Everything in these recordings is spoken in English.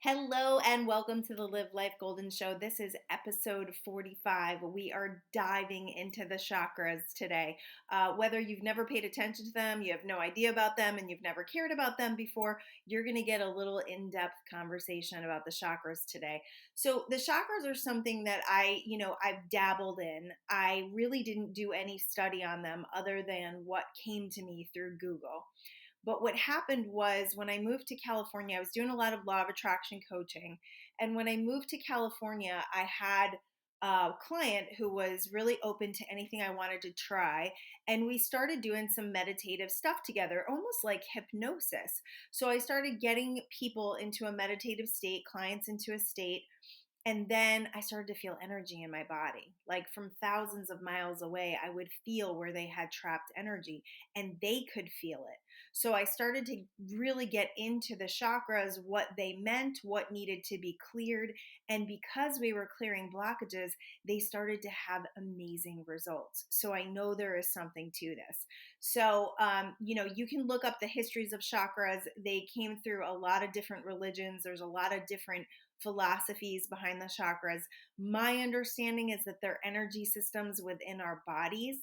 Hello and welcome to the Live Life Golden Show. This is episode 45. We are diving into the chakras today. Whether you've never paid attention to them, you have no idea about them, and you've never cared about them before, you're going to get a little in-depth conversation about the chakras today. So the chakras are something that I've dabbled in. I really didn't do any study on them other than what came to me through Google. But what happened was when I moved to California, I was doing a lot of law of attraction coaching. And when I moved to California, I had a client who was really open to anything I wanted to try. And we started doing some meditative stuff together, almost like hypnosis. So I started getting people into a meditative state, clients into a state. And then I started to feel energy in my body. Like from thousands of miles away, I would feel where they had trapped energy and they could feel it. So I started to really get into the chakras, what they meant, what needed to be cleared. And because we were clearing blockages, they started to have amazing results. So I know there is something to this. So, you can look up the histories of chakras. They came through a lot of different religions. There's a lot of different philosophies behind the chakras. My understanding is that they're energy systems within our bodies.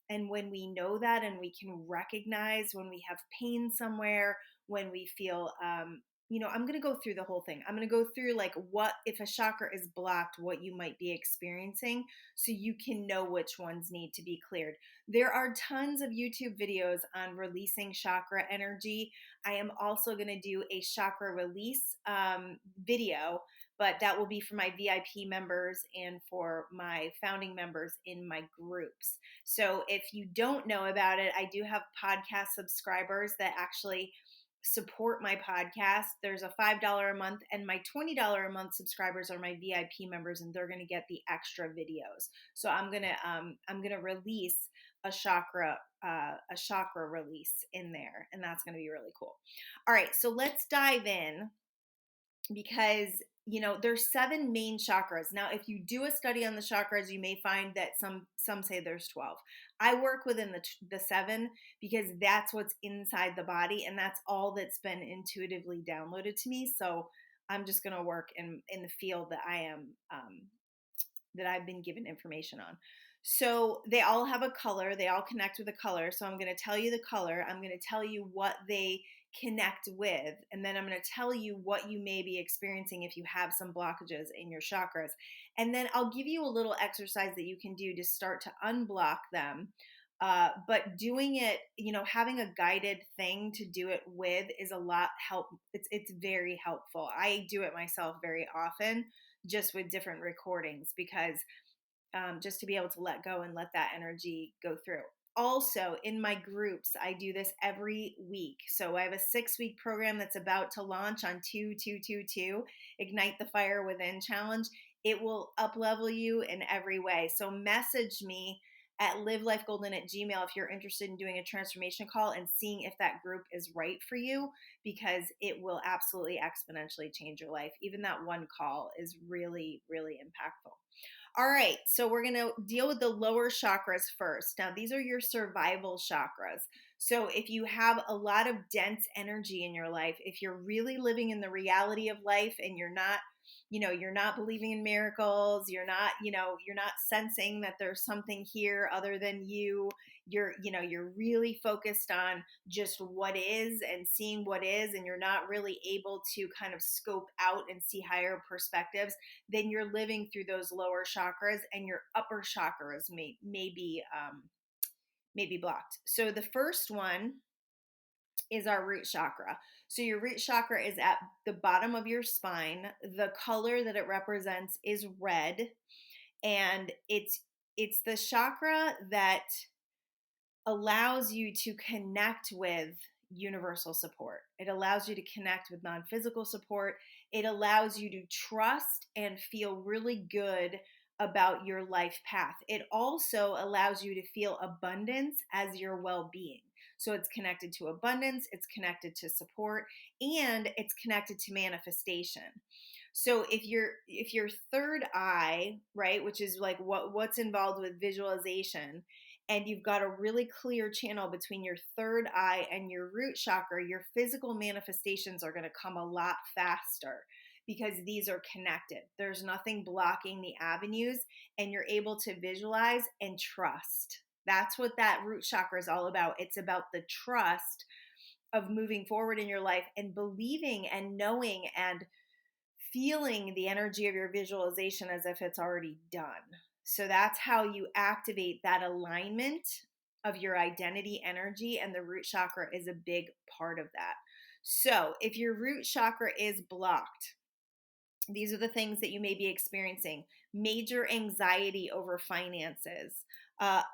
And when we know that and we can recognize when we have pain somewhere, when we feel, I'm going to go through the whole thing. I'm going to go through like what, if a chakra is blocked, what you might be experiencing so you can know which ones need to be cleared. There are tons of YouTube videos on releasing chakra energy. I am also going to do a chakra release video, but that will be for my VIP members and for my founding members in my groups. So if you don't know about it, I do have podcast subscribers that actually support my podcast. There's a $5 a month, and my $20 a month subscribers are my VIP members, and they're going to get the extra videos. So I'm gonna release a chakra release in there, and that's going to be really cool. All right, so let's dive in because there's 7 main chakras. Now, if you do a study on the chakras, you may find that some say there's 12. I work within the 7 because that's what's inside the body, and that's all that's been intuitively downloaded to me. So I'm just going to work in the field that I am that I've been given information on. So they all have a color. They all connect with a color. So I'm going to tell you the color. I'm going to tell you what they connect with. And then I'm going to tell you what you may be experiencing if you have some blockages in your chakras. And then I'll give you a little exercise that you can do to start to unblock them. But doing it, having a guided thing to do it with is a lot help. It's very helpful. I do it myself very often, just with different recordings, because just to be able to let go and let that energy go through. Also, in my groups, I do this every week. So I have a 6-week program that's about to launch on 2/2/2/2, Ignite the Fire Within Challenge. It will up-level you in every way. So message me at livelifegolden@gmail if you're interested in doing a transformation call and seeing if that group is right for you, because it will absolutely exponentially change your life. Even that one call is really, really impactful. All right, so we're going to deal with the lower chakras first. Now, these are your survival chakras. So if you have a lot of dense energy in your life, if you're really living in the reality of life and you're not believing in miracles, you're not sensing that there's something here other than you're really focused on just what is and seeing what is, and you're not really able to kind of scope out and see higher perspectives, then you're living through those lower chakras, and your upper chakras may be blocked. So the first one is our root chakra. So your root chakra is at the bottom of your spine. The color that it represents is red, and it's the chakra that allows you to connect with universal support. It allows you to connect with non-physical support. It allows you to trust and feel really good about your life path. It also allows you to feel abundance as your well-being. So it's connected to abundance, it's connected to support, and it's connected to manifestation. So if your third eye, right, which is like what's involved with visualization, and you've got a really clear channel between your third eye and your root chakra, your physical manifestations are going to come a lot faster, because these are connected. There's nothing blocking the avenues, and you're able to visualize and trust. That's what that root chakra is all about. It's about the trust of moving forward in your life and believing and knowing and feeling the energy of your visualization as if it's already done. So that's how you activate that alignment of your identity energy, and the root chakra is a big part of that. So if your root chakra is blocked, these are the things that you may be experiencing: major anxiety over finances,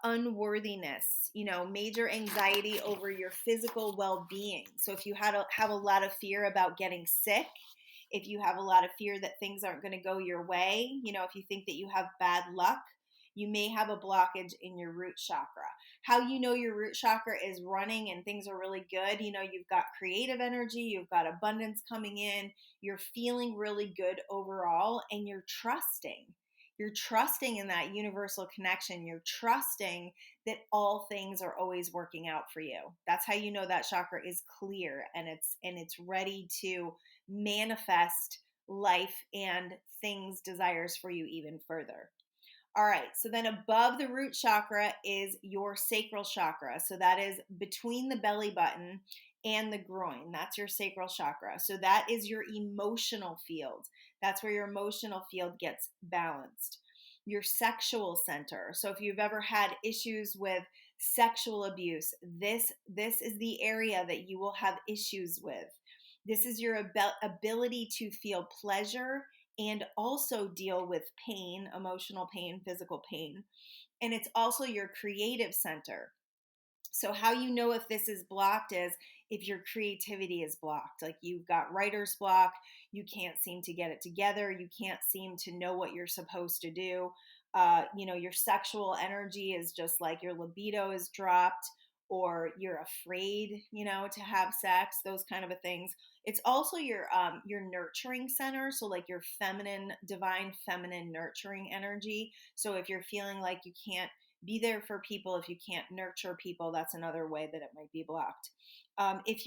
unworthiness, major anxiety over your physical well-being. So if you have a lot of fear about getting sick, if you have a lot of fear that things aren't going to go your way, if you think that you have bad luck, you may have a blockage in your root chakra. How you know your root chakra is running and things are really good, you've got creative energy, you've got abundance coming in, you're feeling really good overall, and you're trusting. You're trusting in that universal connection. You're trusting that all things are always working out for you. That's how you know that chakra is clear and it's ready to manifest life and things, desires for you even further. All right, so then above the root chakra is your sacral chakra. So that is between the belly button and the groin. That's your sacral chakra. So that is your emotional field. That's where your emotional field gets balanced. Your sexual center. So if you've ever had issues with sexual abuse, this is the area that you will have issues with. This is your ability to feel pleasure and also deal with pain, emotional pain, physical pain. And it's also your creative center. So how you know if this is blocked is if your creativity is blocked. Like you've got writer's block, you can't seem to get it together, you can't seem to know what you're supposed to do. Your sexual energy is just like your libido is dropped, or you're afraid, to have sex, those kind of things. It's also your nurturing center, so like your feminine, divine feminine nurturing energy. So if you're feeling like you can't be there for people, if you can't nurture people, that's another way that it might be blocked. If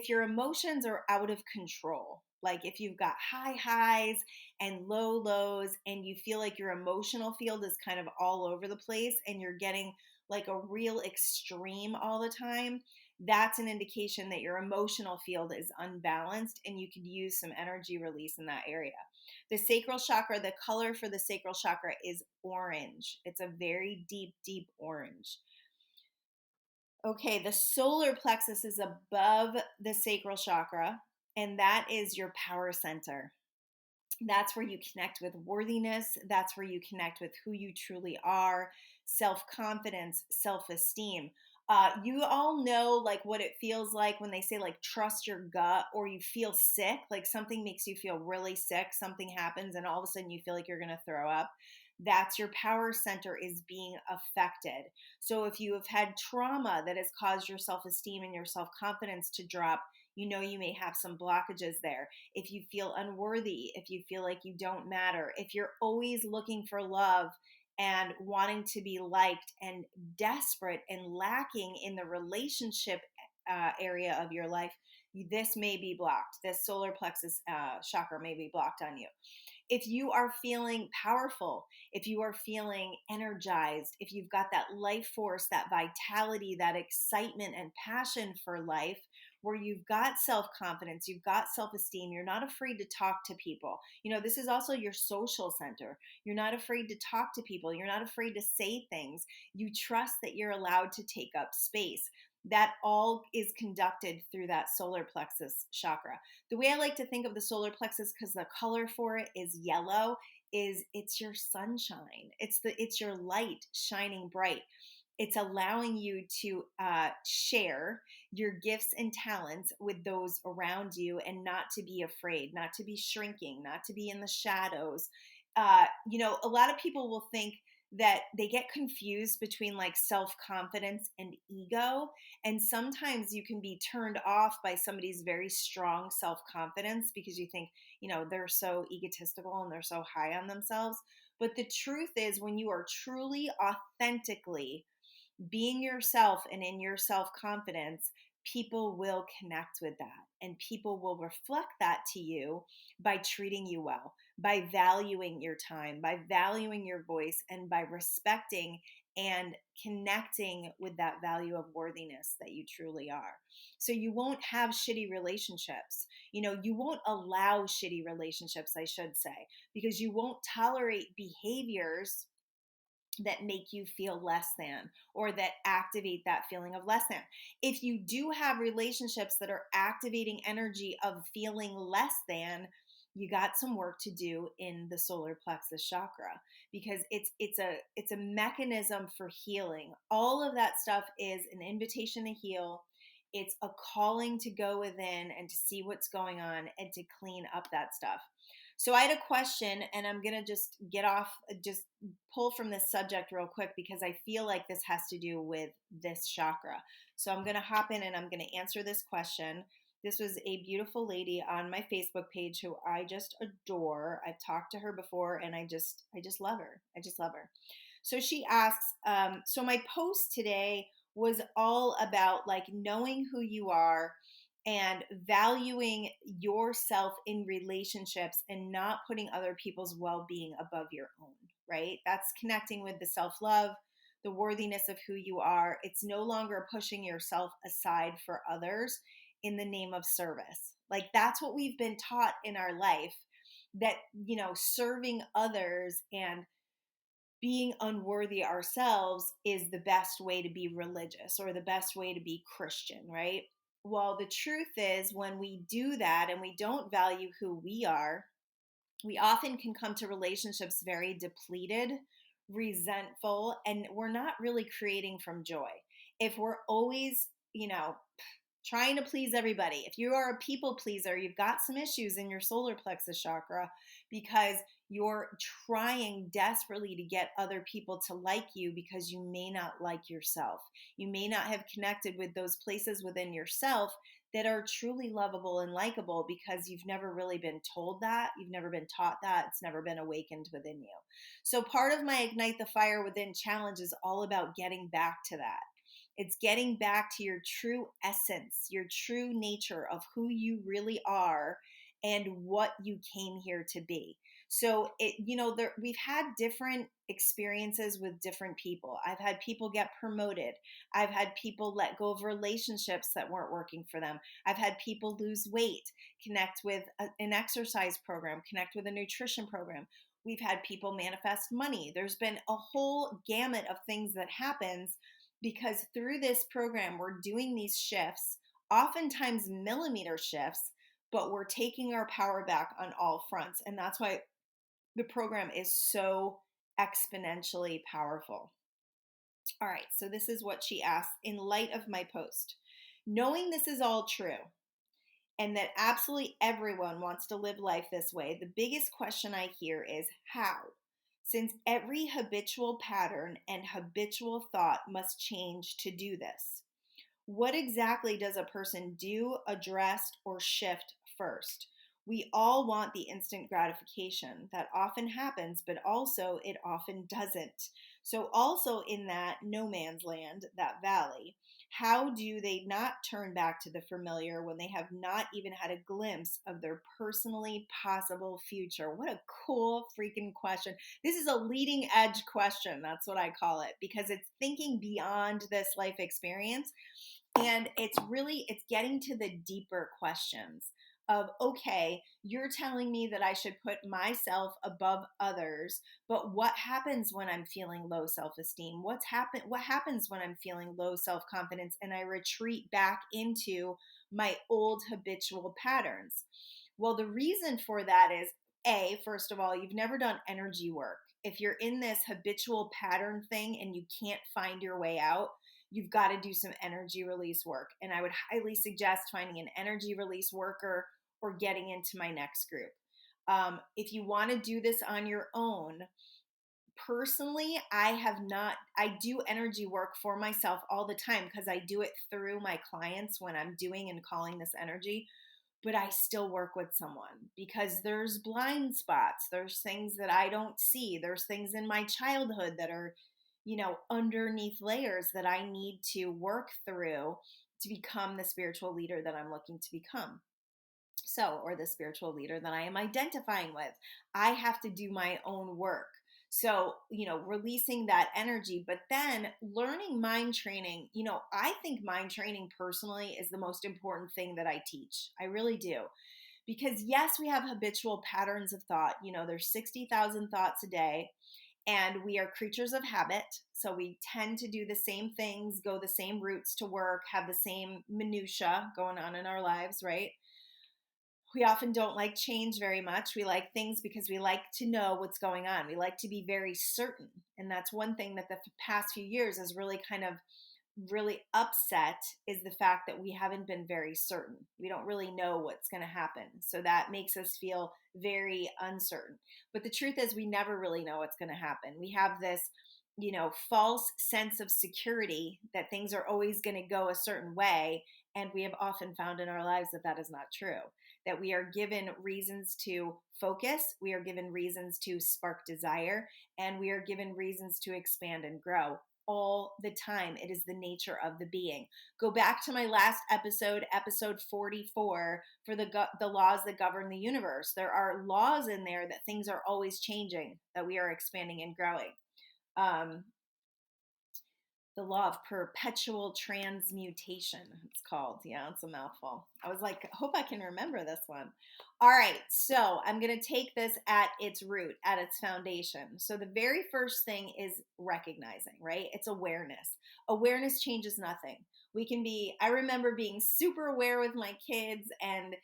your emotions are out of control, like if you've got high highs and low lows, and you feel like your emotional field is kind of all over the place, and you're getting like a real extreme all the time, that's an indication that your emotional field is unbalanced, and you could use some energy release in that area. The sacral chakra, the color for the sacral chakra is orange. It's a very deep, deep orange. Okay, the solar plexus is above the sacral chakra, and that is your power center. That's where you connect with worthiness. That's where you connect with who you truly are, self-confidence, self-esteem. You all know like what it feels like when they say like trust your gut, or you feel sick, like something makes you feel really sick, something happens and all of a sudden you feel like you're going to throw up. That's your power center is being affected. So if you have had trauma that has caused your self-esteem and your self-confidence to drop, you may have some blockages there. If you feel unworthy, if you feel like you don't matter, if you're always looking for love and wanting to be liked and desperate and lacking in the relationship area of your life, this may be blocked. This solar plexus chakra may be blocked on you. If you are feeling powerful, if you are feeling energized, if you've got that life force, that vitality, that excitement and passion for life, where you've got self-confidence, you've got self-esteem, you're not afraid to talk to people. This is also your social center. You're not afraid to talk to people. You're not afraid to say things. You trust that you're allowed to take up space. That all is conducted through that solar plexus chakra. The way I like to think of the solar plexus, because the color for it is yellow, is it's your sunshine. It's your light shining bright. It's allowing you to share your gifts and talents with those around you, and not to be afraid, not to be shrinking, not to be in the shadows. A lot of people will think that they get confused between like self-confidence and ego. And sometimes you can be turned off by somebody's very strong self-confidence because you think, they're so egotistical and they're so high on themselves. But the truth is, when you are truly, authentically being yourself and in your self-confidence, people will connect with that, and people will reflect that to you by treating you well, by valuing your time, by valuing your voice, and by respecting and connecting with that value of worthiness that you truly are. So you won't have shitty relationships. You won't allow shitty relationships, I should say, because you won't tolerate behaviors that make you feel less than, or that activate that feeling of less than. If you do have relationships that are activating energy of feeling less than, you got some work to do in the solar plexus chakra, because it's a mechanism for healing. All of that stuff is an invitation to heal. It's a calling to go within and to see what's going on and to clean up that stuff. So I had a question, and I'm going to just just pull from this subject real quick, because I feel like this has to do with this chakra. So I'm going to hop in and I'm going to answer this question. This was a beautiful lady on my Facebook page who I just adore. I've talked to her before, and I just love her. I just love her. So she asks, so my post today was all about like knowing who you are and valuing yourself in relationships and not putting other people's well-being above your own, right? That's connecting with the self-love, the worthiness of who you are. It's no longer pushing yourself aside for others in the name of service. Like, that's what we've been taught in our life, that, serving others and being unworthy ourselves is the best way to be religious or the best way to be Christian, right? Well, the truth is, when we do that and we don't value who we are, we often can come to relationships very depleted, resentful, and we're not really creating from joy. If we're always, trying to please everybody, if you are a people pleaser, you've got some issues in your solar plexus chakra, because you're trying desperately to get other people to like you because you may not like yourself. You may not have connected with those places within yourself that are truly lovable and likable, because you've never really been told that. You've never been taught that. It's never been awakened within you. So part of my Ignite the Fire Within challenge is all about getting back to that. It's getting back to your true essence, your true nature of who you really are and what you came here to be. So we've had different experiences with different people. I've had people get promoted. I've had people let go of relationships that weren't working for them. I've had people lose weight, connect with an exercise program, connect with a nutrition program. We've had people manifest money. There's been a whole gamut of things that happens, because through this program, we're doing these shifts, oftentimes millimeter shifts, but we're taking our power back on all fronts. And that's why the program is so exponentially powerful. All right, so this is what she asked in light of my post. Knowing this is all true and that absolutely everyone wants to live life this way, the biggest question I hear is how? Since every habitual pattern and habitual thought must change to do this. What exactly does a person do, address, or shift first? We all want the instant gratification. That often happens, but also it often doesn't. So also in that no man's land, that valley, how do they not turn back to the familiar when they have not even had a glimpse of their personally possible future? What a cool freaking question. This is a leading edge question. That's what I call it, because it's thinking beyond this life experience. And it's getting to the deeper questions of, okay, you're telling me that I should put myself above others, but what happens when I'm feeling low self-esteem? What happens when I'm feeling low self-confidence and I retreat back into my old habitual patterns? Well, the reason for that is, first of all, you've never done energy work. If you're in this habitual pattern thing and you can't find your way out, you've got to do some energy release work. And I would highly suggest finding an energy release worker or getting into my next group. If you want to do this on your own, personally, I do energy work for myself all the time, because I do it through my clients when I'm doing and calling this energy. But I still work with someone, because there's blind spots. There's things that I don't see. There's things in my childhood that are underneath layers that I need to work through to become the spiritual leader that I'm looking to become. So, or the spiritual leader that I am identifying with. I have to do my own work. So, releasing that energy, but then learning mind training. I think mind training personally is the most important thing that I teach. I really do. Because yes, we have habitual patterns of thought. There's 60,000 thoughts a day, and we are creatures of habit. So we tend to do the same things, go the same routes to work, have the same minutia going on in our lives, right? We often don't like change very much. We like things because we like to know what's going on. We like to be very certain. And that's one thing that the past few years has really kind of really upset, is the fact that we haven't been very certain. We don't really know what's going to happen. So that makes us feel very uncertain. But the truth is, we never really know what's going to happen. We have this, false sense of security that things are always going to go a certain way. And we have often found in our lives that that is not true, that we are given reasons to focus, we are given reasons to spark desire, and we are given reasons to expand and grow all the time. It is the nature of the being. Go back to my last episode, episode 44, for the laws that govern the universe. There are laws in there that things are always changing, that we are expanding and growing. The law of perpetual transmutation, it's called. Yeah, it's a mouthful. I was like, I hope I can remember this one. All right, so I'm going to take this at its root, at its foundation. So the very first thing is recognizing, right? It's awareness. Awareness changes nothing. I remember being super aware with my kids, and,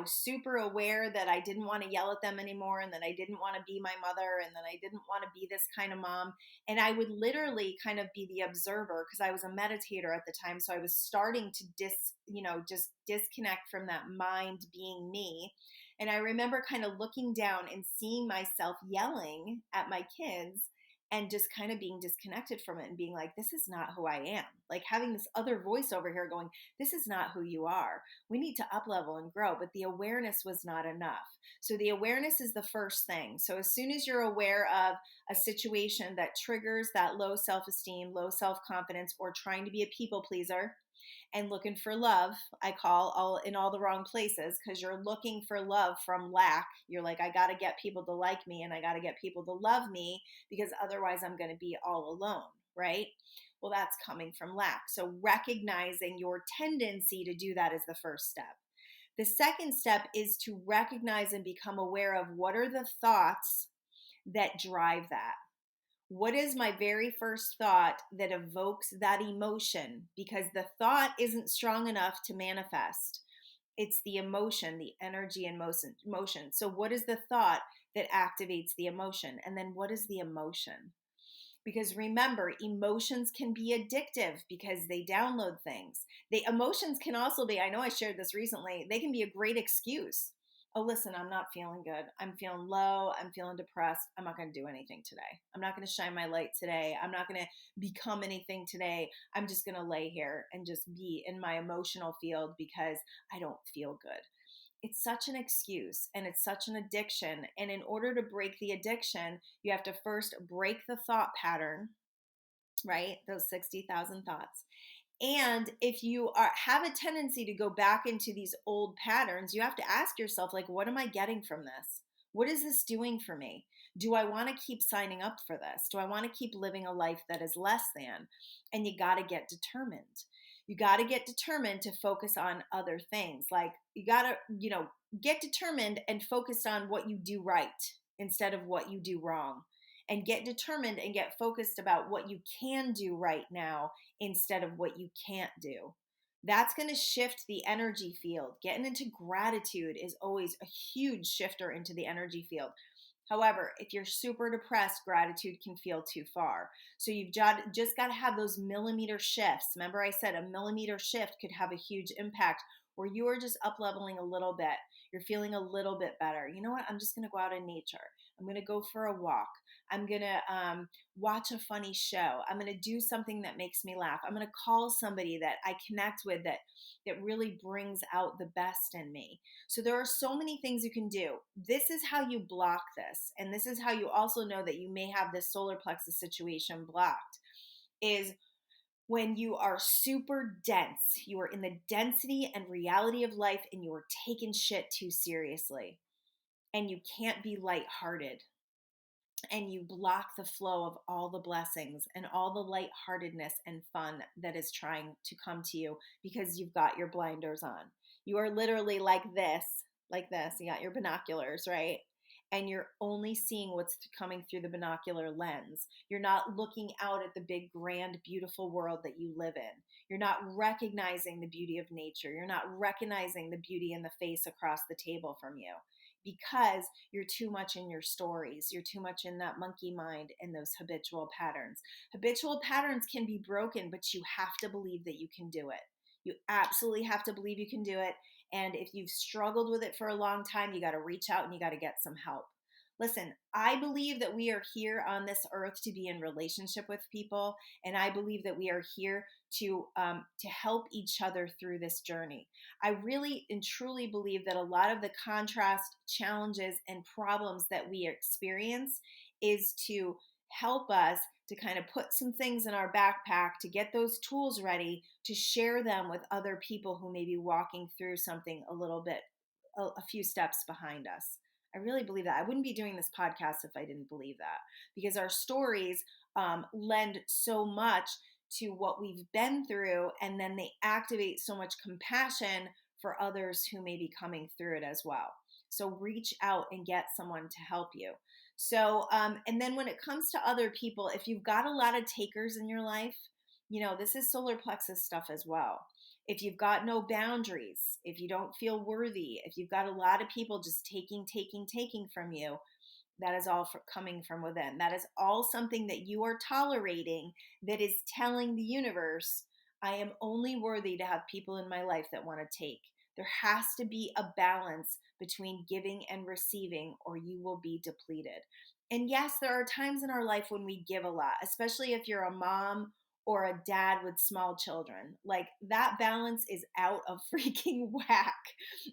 super aware that I didn't want to yell at them anymore, and that I didn't want to be my mother, and that I didn't want to be this kind of mom. And I would literally kind of be the observer, because I was a meditator at the time. So I was starting to just disconnect from that mind being me. And I remember kind of looking down and seeing myself yelling at my kids, and just kind of being disconnected from it and being like, this is not who I am. Like having this other voice over here going, this is not who you are. We need to up level and grow. But the awareness was not enough. So the awareness is the first thing. So as soon as you're aware of a situation that triggers that low self-esteem, low self-confidence, or trying to be a people pleaser, and looking for love, I call all in all the wrong places, because you're looking for love from lack. You're like, I got to get people to like me, and I got to get people to love me, because otherwise I'm going to be all alone, right? Well, that's coming from lack. So recognizing your tendency to do that is the first step. The second step is to recognize and become aware of what are the thoughts that drive that. What is my very first thought that evokes that emotion? Because the thought isn't strong enough to manifest. It's the emotion, the energy and motion. So what is the thought that activates the emotion? And then what is the emotion? Because remember, emotions can be addictive because they download things. The emotions can also be, I know I shared this recently, they can be a great excuse. Oh, listen, I'm not feeling good. I'm feeling low. I'm feeling depressed. I'm not going to do anything today. I'm not going to shine my light today. I'm not going to become anything today. I'm just going to lay here and just be in my emotional field because I don't feel good. It's such an excuse, and it's such an addiction. And in order to break the addiction, you have to first break the thought pattern, right? Those 60,000 thoughts. And if you have a tendency to go back into these old patterns, you have to ask yourself, like, what am I getting from this? What is this doing for me? Do I want to keep signing up for this? Do I want to keep living a life that is less than? And you got to get determined. You got to get determined to focus on other things. Like you got to, get determined and focus on what you do right instead of what you do wrong. And get determined and get focused about what you can do right now instead of what you can't do. That's going to shift the energy field. Getting into gratitude is always a huge shifter into the energy field. However, if you're super depressed, gratitude can feel too far. So you've just got to have those millimeter shifts. Remember I said a millimeter shift could have a huge impact, where you are just up leveling a little bit. You're feeling a little bit better. You know what? I'm just going to go out in nature. I'm going to go for a walk. I'm going to watch a funny show. I'm going to do something that makes me laugh. I'm going to call somebody that I connect with that really brings out the best in me. So there are so many things you can do. This is how you block this. And this is how you also know that you may have this solar plexus situation blocked, is when you are super dense, you are in the density and reality of life, and you are taking shit too seriously, and you can't be lighthearted, and you block the flow of all the blessings and all the lightheartedness and fun that is trying to come to you because you've got your blinders on. You are literally like this, like this. You got your binoculars, right? And you're only seeing what's coming through the binocular lens. You're not looking out at the big, grand, beautiful world that you live in. You're not recognizing the beauty of nature. You're not recognizing the beauty in the face across the table from you because you're too much in your stories. You're too much in that monkey mind and those habitual patterns. Habitual patterns can be broken, but you have to believe that you can do it. You absolutely have to believe you can do it. And if you've struggled with it for a long time, you got to reach out and you got to get some help. Listen, I believe that we are here on this earth to be in relationship with people, and I believe that we are here to help each other through this journey. I really and truly believe that a lot of the contrast, challenges, and problems that we experience is to help us to kind of put some things in our backpack to get those tools ready to share them with other people who may be walking through something a little bit, a few steps behind us. I really believe that. I wouldn't be doing this podcast if I didn't believe that, because our stories lend so much to what we've been through, and then they activate so much compassion for others who may be coming through it as well. So reach out and get someone to help you. So, and then when it comes to other people, if you've got a lot of takers in your life, this is solar plexus stuff as well. If you've got no boundaries, if you don't feel worthy, if you've got a lot of people just taking from you, that is all coming from within. That is all something that you are tolerating that is telling the universe, I am only worthy to have people in my life that want to take. There has to be a balance between giving and receiving, or you will be depleted. And yes, there are times in our life when we give a lot, especially if you're a mom or a dad with small children. Like, that balance is out of freaking whack.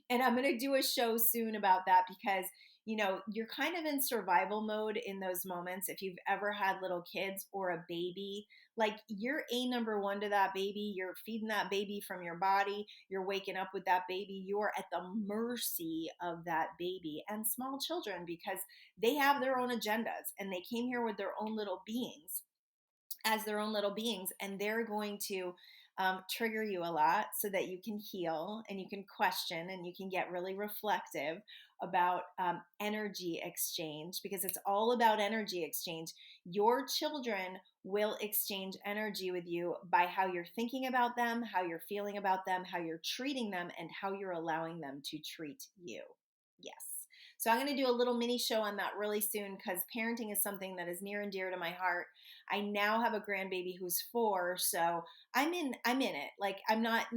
And I'm going to do a show soon about that because you're kind of in survival mode in those moments. If you've ever had little kids or a baby, like, you're number one to that baby. You're feeding that baby from your body. You're waking up with that baby. You're at the mercy of that baby and small children because they have their own agendas and they came here with their own little beings as their own little beings, and they're going to trigger you a lot so that you can heal and you can question and you can get really reflective about energy exchange, because it's all about energy exchange. Your children will exchange energy with you by how you're thinking about them, how you're feeling about them, how you're treating them, and how you're allowing them to treat you. Yes. So I'm going to do a little mini show on that really soon because parenting is something that is near and dear to my heart. I now have a grandbaby who's 4, so I'm in it. Like, I'm not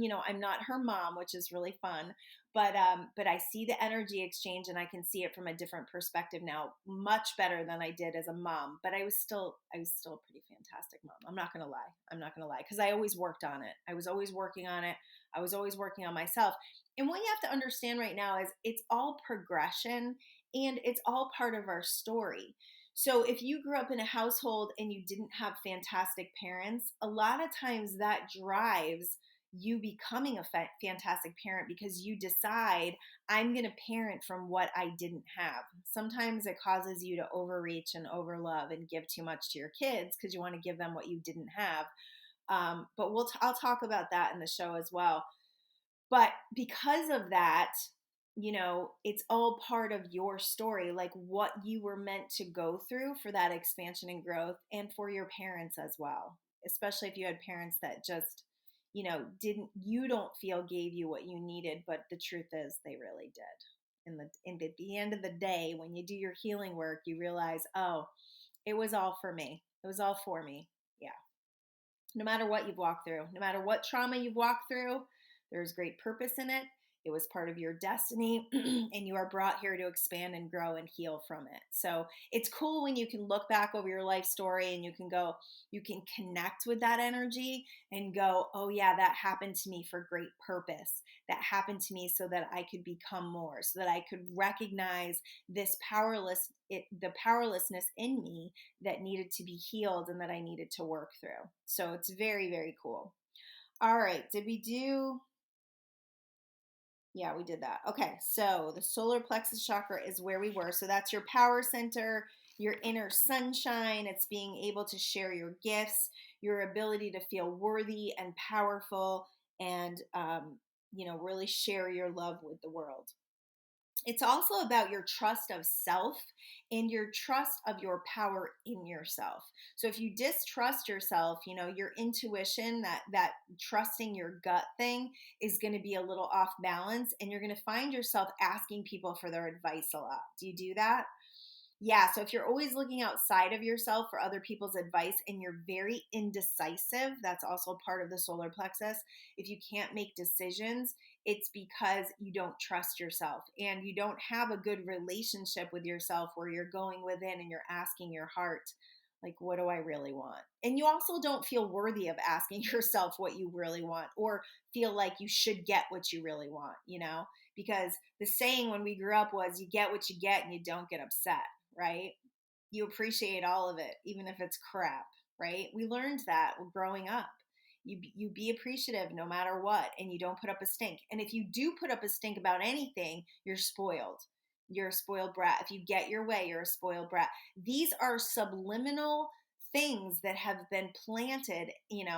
her mom, which is really fun, but I see the energy exchange and I can see it from a different perspective now, much better than I did as a mom. But I was still a pretty fantastic mom. I'm not gonna lie, because I always worked on it. I was always working on it. I was always working on myself. And what you have to understand right now is it's all progression and it's all part of our story. So if you grew up in a household and you didn't have fantastic parents, a lot of times that drives you becoming a fantastic parent because you decide, I'm going to parent from what I didn't have. Sometimes it causes you to overreach and overlove and give too much to your kids because you want to give them what you didn't have. But I'll talk about that in the show as well. But because of that, it's all part of your story, like what you were meant to go through for that expansion and growth, and for your parents as well, especially if you had parents that just, you don't feel gave you what you needed, but the truth is they really did. And at the end of the day, when you do your healing work, you realize, oh, it was all for me. It was all for me. Yeah. No matter what you've walked through, no matter what trauma you've walked through, there's great purpose in it. It was part of your destiny, and you are brought here to expand and grow and heal from it. So it's cool when you can look back over your life story and you can connect with that energy and go, oh yeah, that happened to me for great purpose. That happened to me so that I could become more, so that I could recognize the powerlessness in me that needed to be healed and that I needed to work through. So it's very, very cool. All right. Did we do? Yeah, we did that. Okay. So the solar plexus chakra is where we were. So that's your power center, your inner sunshine. It's being able to share your gifts, your ability to feel worthy and powerful, and, really share your love with the world. It's also about your trust of self and your trust of your power in yourself. So if you distrust yourself, your intuition, that trusting your gut thing is going to be a little off balance, and you're going to find yourself asking people for their advice a lot. Do you do that? Yeah, so if you're always looking outside of yourself for other people's advice and you're very indecisive, that's also part of the solar plexus. If you can't make decisions, it's because you don't trust yourself and you don't have a good relationship with yourself where you're going within and you're asking your heart, like, what do I really want? And you also don't feel worthy of asking yourself what you really want, or feel like you should get what you really want, because the saying when we grew up was, you get what you get and you don't get upset, right? You appreciate all of it, even if it's crap, right? We learned that growing up. You be appreciative no matter what, and you don't put up a stink. And if you do put up a stink about anything, you're spoiled. You're a spoiled brat. If you get your way, you're a spoiled brat. These are subliminal things that have been planted,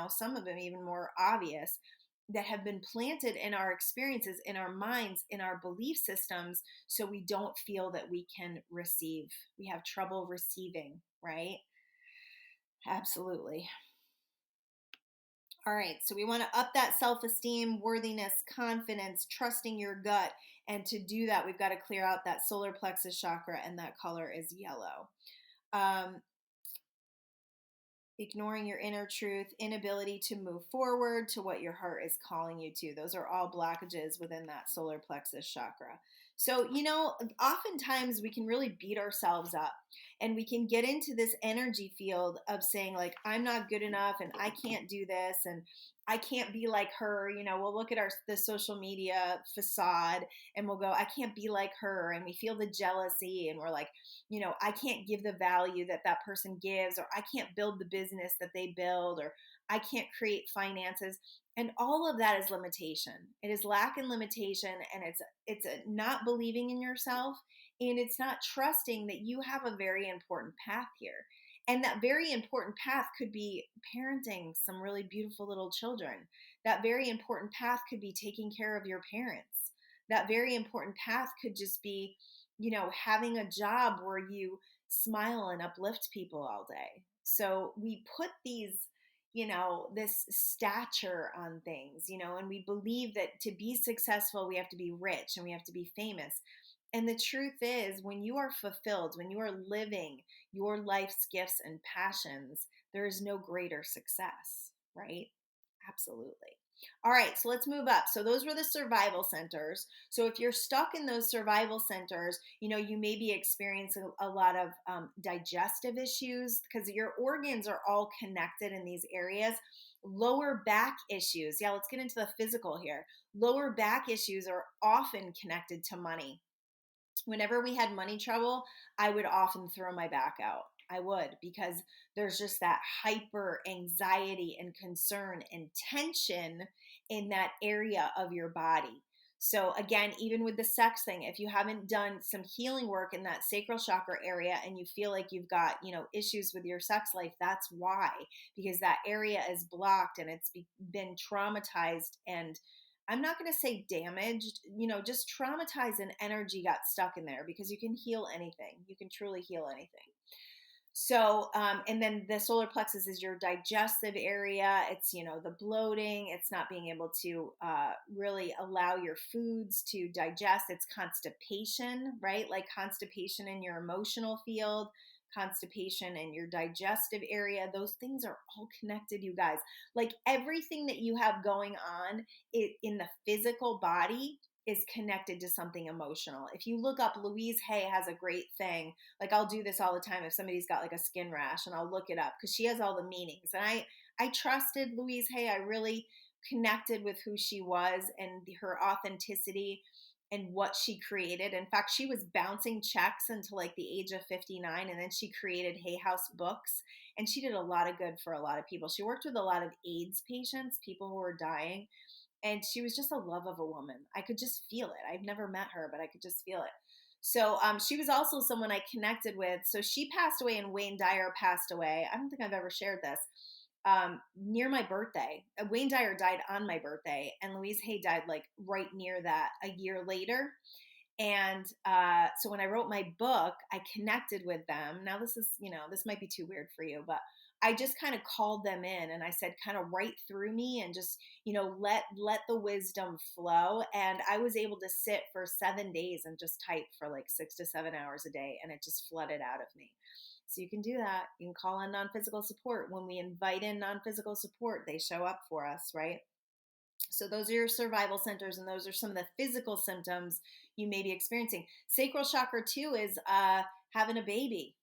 some of them even more obvious, that have been planted in our experiences, in our minds, in our belief systems, so we don't feel that we can receive. We have trouble receiving, right? Absolutely. All right, so we want to up that self-esteem, worthiness, confidence, trusting your gut. And to do that, we've got to clear out that solar plexus chakra, and that color is yellow. Ignoring your inner truth, inability to move forward to what your heart is calling you to. Those are all blockages within that solar plexus chakra. So, oftentimes we can really beat ourselves up, and we can get into this energy field of saying, like, I'm not good enough and I can't do this and I can't be like her. We'll look at the social media facade and we'll go, I can't be like her. And we feel the jealousy and we're like, I can't give the value that that person gives, or I can't build the business that they build, or I can't create finances. And all of that is limitation. It is lack and limitation, and it's a not believing in yourself, and it's not trusting that you have a very important path here. And that very important path could be parenting some really beautiful little children. That very important path could be taking care of your parents. That very important path could just be, having a job where you smile and uplift people all day. So we put this stature on things, and we believe that to be successful, we have to be rich and we have to be famous. And the truth is, when you are fulfilled, when you are living your life's gifts and passions, there is no greater success, right? Absolutely. All right, so let's move up. So those were the survival centers. So if you're stuck in those survival centers, you may be experiencing a lot of digestive issues, because your organs are all connected in these areas. Lower back issues. Yeah, let's get into the physical here. Lower back issues are often connected to money. Whenever we had money trouble, I would often throw my back out. I would, because there's just that hyper anxiety and concern and tension in that area of your body. So again, even with the sex thing, if you haven't done some healing work in that sacral chakra area and you feel like you've got, issues with your sex life, that's why, because that area is blocked and it's been traumatized, and I'm not going to say damaged, just traumatized, and energy got stuck in there, because you can heal anything. You can truly heal anything. So, and then the solar plexus is your digestive area. It's, the bloating. It's not being able to really allow your foods to digest. It's constipation, right? Like constipation in your emotional field, constipation in your digestive area. Those things are all connected, you guys. Like everything that you have going on in the physical body is connected to something emotional. If you look up, Louise Hay has a great thing. Like, I'll do this all the time if somebody's got like a skin rash, and I'll look it up because she has all the meanings. And I trusted Louise Hay. I really connected with who she was and her authenticity and what she created. In fact, she was bouncing checks until like the age of 59, and then she created Hay House Books, and she did a lot of good for a lot of people. She worked with a lot of AIDS patients, people who were dying, and she was just a love of a woman. I could just feel it. I've never met her, but I could just feel it. So she was also someone I connected with. So she passed away, and Wayne Dyer passed away. I don't think I've ever shared this. Near my birthday. Wayne Dyer died on my birthday, and Louise Hay died like right near that a year later. And so when I wrote my book, I connected with them. Now this is, this might be too weird for you, but I just kind of called them in and I said, kind of write through me and just, let the wisdom flow. And I was able to sit for 7 days and just type for like 6 to 7 hours a day, and it just flooded out of me. So you can do that. You can call in non-physical support. When we invite in non-physical support, they show up for us, right? So those are your survival centers, and those are some of the physical symptoms you may be experiencing. Sacral chakra too is having a baby.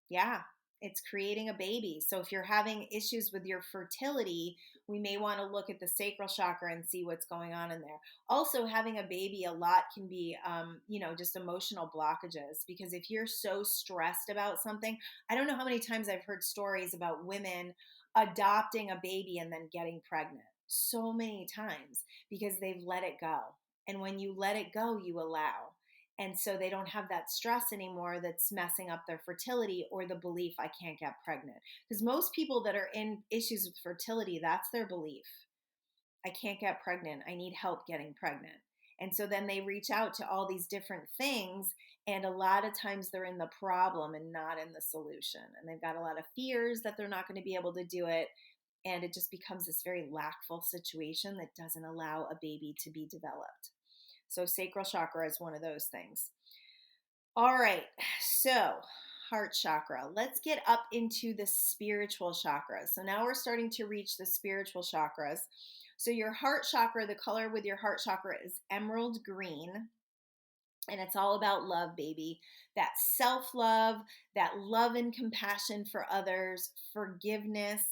Yeah, it's creating a baby. So if you're having issues with your fertility, we may want to look at the sacral chakra and see what's going on in there. Also, having a baby a lot can be, just emotional blockages, because if you're so stressed about something, I don't know how many times I've heard stories about women adopting a baby and then getting pregnant. So many times, because they've let it go. And when you let it go, you allow. And so they don't have that stress anymore that's messing up their fertility, or the belief, I can't get pregnant. Because most people that are in issues with fertility, that's their belief. I can't get pregnant. I need help getting pregnant. And so then they reach out to all these different things. And a lot of times they're in the problem and not in the solution. And they've got a lot of fears that they're not going to be able to do it. And it just becomes this very lackful situation that doesn't allow a baby to be developed. So sacral chakra is one of those things. All right, so heart chakra. Let's get up into the spiritual chakras. So now we're starting to reach the spiritual chakras. So your heart chakra, the color with your heart chakra is emerald green. And it's all about love, baby. That self-love, that love and compassion for others, forgiveness,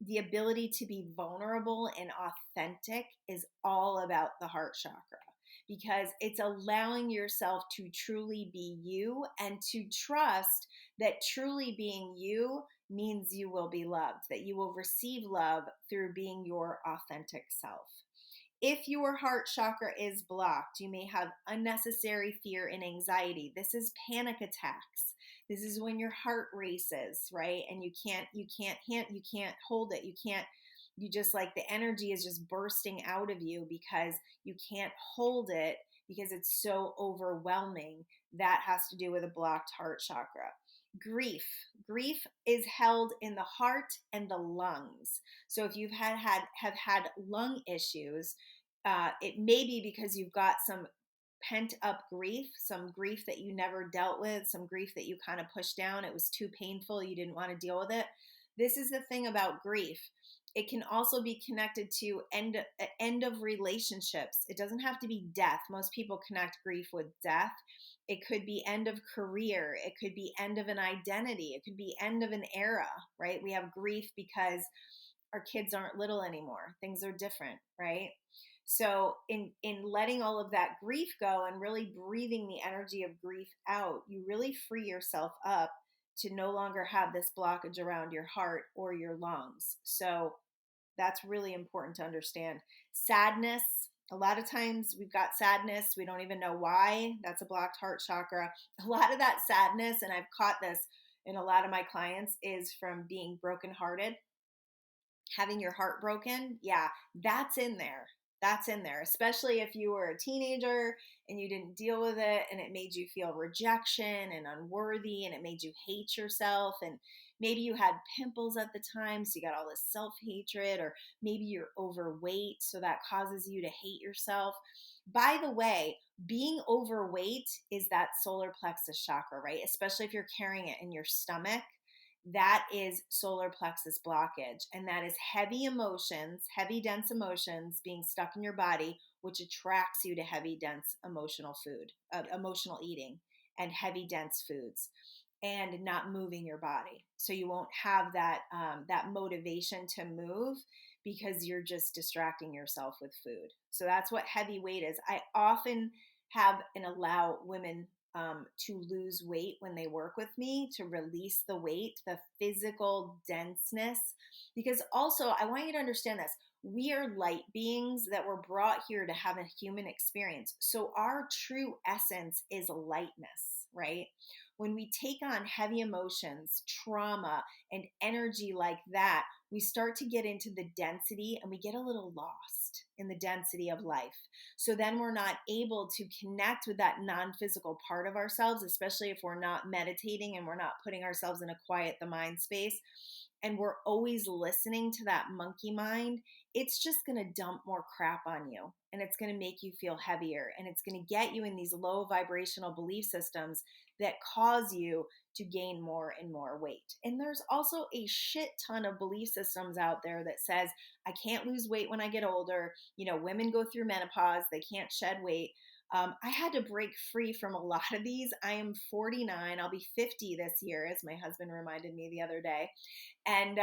the ability to be vulnerable and authentic is all about the heart chakra, because it's allowing yourself to truly be you and to trust that truly being you means you will be loved, that you will receive love through being your authentic self. If your heart chakra is blocked, you may have unnecessary fear and anxiety. This is panic attacks. This is when your heart races, right? And you can't hold it. You just like the energy is just bursting out of you because you can't hold it because it's so overwhelming. That has to do with a blocked heart chakra. Grief is held in the heart and the lungs. So if you've have had lung issues, it may be because you've got some pent up grief, some grief that you never dealt with, some grief that you kind of pushed down. It was too painful. You didn't want to deal with it. This is the thing about grief. It can also be connected to end of relationships. It doesn't have to be death. Most people connect grief with death. It could be end of career. It could be end of an identity. It could be end of an era, right? We have grief because our kids aren't little anymore. Things are different, right? So in letting all of that grief go and really breathing the energy of grief out, you really free yourself up to no longer have this blockage around your heart or your lungs. So that's really important to understand. Sadness. A lot of times we've got sadness. We don't even know why. That's a blocked heart chakra. A lot of that sadness, and I've caught this in a lot of my clients, is from being brokenhearted. Having your heart broken. Yeah, that's in there. That's in there, especially if you were a teenager and you didn't deal with it and it made you feel rejection and unworthy and it made you hate yourself, and maybe you had pimples at the time, so you got all this self-hatred, or maybe you're overweight, so that causes you to hate yourself. By the way, being overweight is that solar plexus chakra, right? Especially if you're carrying it in your stomach. That is solar plexus blockage, and that is heavy emotions, heavy dense emotions being stuck in your body which attracts you to heavy, dense emotional emotional eating and heavy, dense foods, and not moving your body. So you won't have that motivation to move because you're just distracting yourself with food. So that's what heavy weight is. I often have and allow women to lose weight when they work with me, to release the weight, the physical denseness. Because also, I want you to understand this. We are light beings that were brought here to have a human experience. So our true essence is lightness, right? When we take on heavy emotions, trauma, and energy like that, we start to get into the density and we get a little lost in the density of life. So then we're not able to connect with that non-physical part of ourselves, especially if we're not meditating and we're not putting ourselves in a quiet the mind space. And we're always listening to that monkey mind, it's just going to dump more crap on you, and it's going to make you feel heavier, and it's going to get you in these low vibrational belief systems that cause you to gain more and more weight. And there's also a shit ton of belief systems out there that says, I can't lose weight when I get older. Women go through menopause, they can't shed weight. I had to break free from a lot of these. I am 49. I'll be 50 this year, as my husband reminded me the other day. And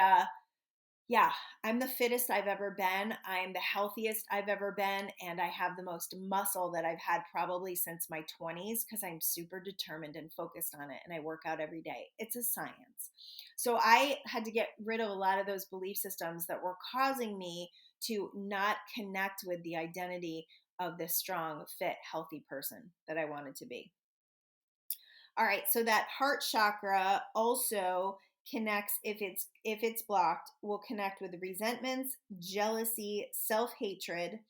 yeah, I'm the fittest I've ever been. I am the healthiest I've ever been. And I have the most muscle that I've had probably since my 20s, because I'm super determined and focused on it. And I work out every day. It's a science. So I had to get rid of a lot of those belief systems that were causing me to not connect with the identity of this strong, fit, healthy person that I wanted to be. All right, so that heart chakra also connects, if it's blocked, will connect with resentments, jealousy, self-hatred,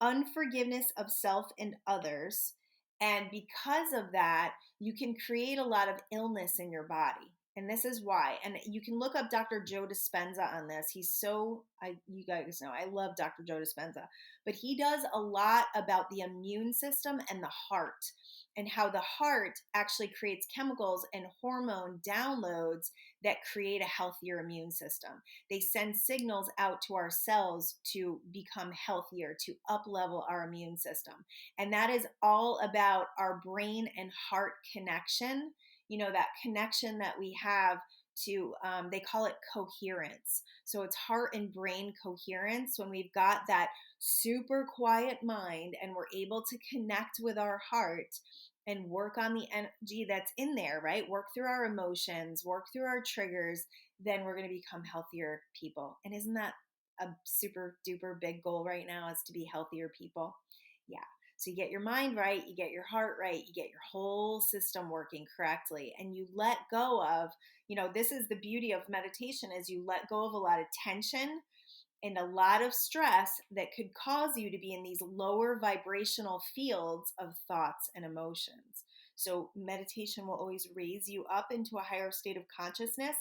unforgiveness of self and others. And because of that, you can create a lot of illness in your body. And this is why. And you can look up Dr. Joe Dispenza on this. You guys know, I love Dr. Joe Dispenza, but he does a lot about the immune system and the heart, and how the heart actually creates chemicals and hormone downloads that create a healthier immune system. They send signals out to our cells to become healthier, to up-level our immune system. And that is all about our brain and heart connection, that connection that we have to, they call it coherence. So it's heart and brain coherence. When we've got that super quiet mind and we're able to connect with our heart and work on the energy that's in there, right? Work through our emotions, work through our triggers, then we're going to become healthier people. And isn't that a super duper big goal right now, is to be healthier people? Yeah. So you get your mind right, you get your heart right, you get your whole system working correctly, and you let go of, this is the beauty of meditation, is you let go of a lot of tension and a lot of stress that could cause you to be in these lower vibrational fields of thoughts and emotions. So meditation will always raise you up into a higher state of consciousness,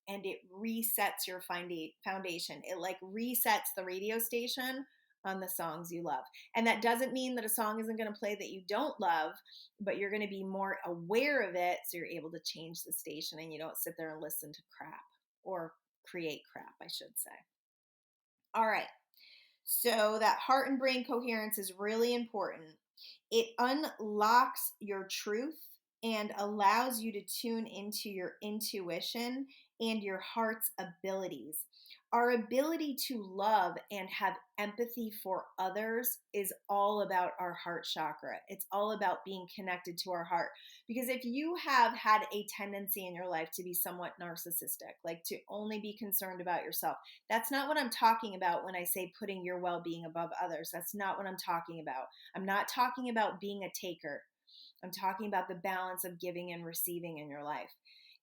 and it resets your foundation. It like resets the radio station on the songs you love. And that doesn't mean that a song isn't going to play that you don't love, but you're going to be more aware of it, so you're able to change the station and you don't sit there and listen to crap, or create crap, I should say. All right, so that heart and brain coherence is really important. It unlocks your truth and allows you to tune into your intuition and your heart's abilities. Our ability to love and have empathy for others is all about our heart chakra. It's all about being connected to our heart. Because if you have had a tendency in your life to be somewhat narcissistic, like to only be concerned about yourself, that's not what I'm talking about when I say putting your well-being above others. That's not what I'm talking about. I'm not talking about being a taker. I'm talking about the balance of giving and receiving in your life.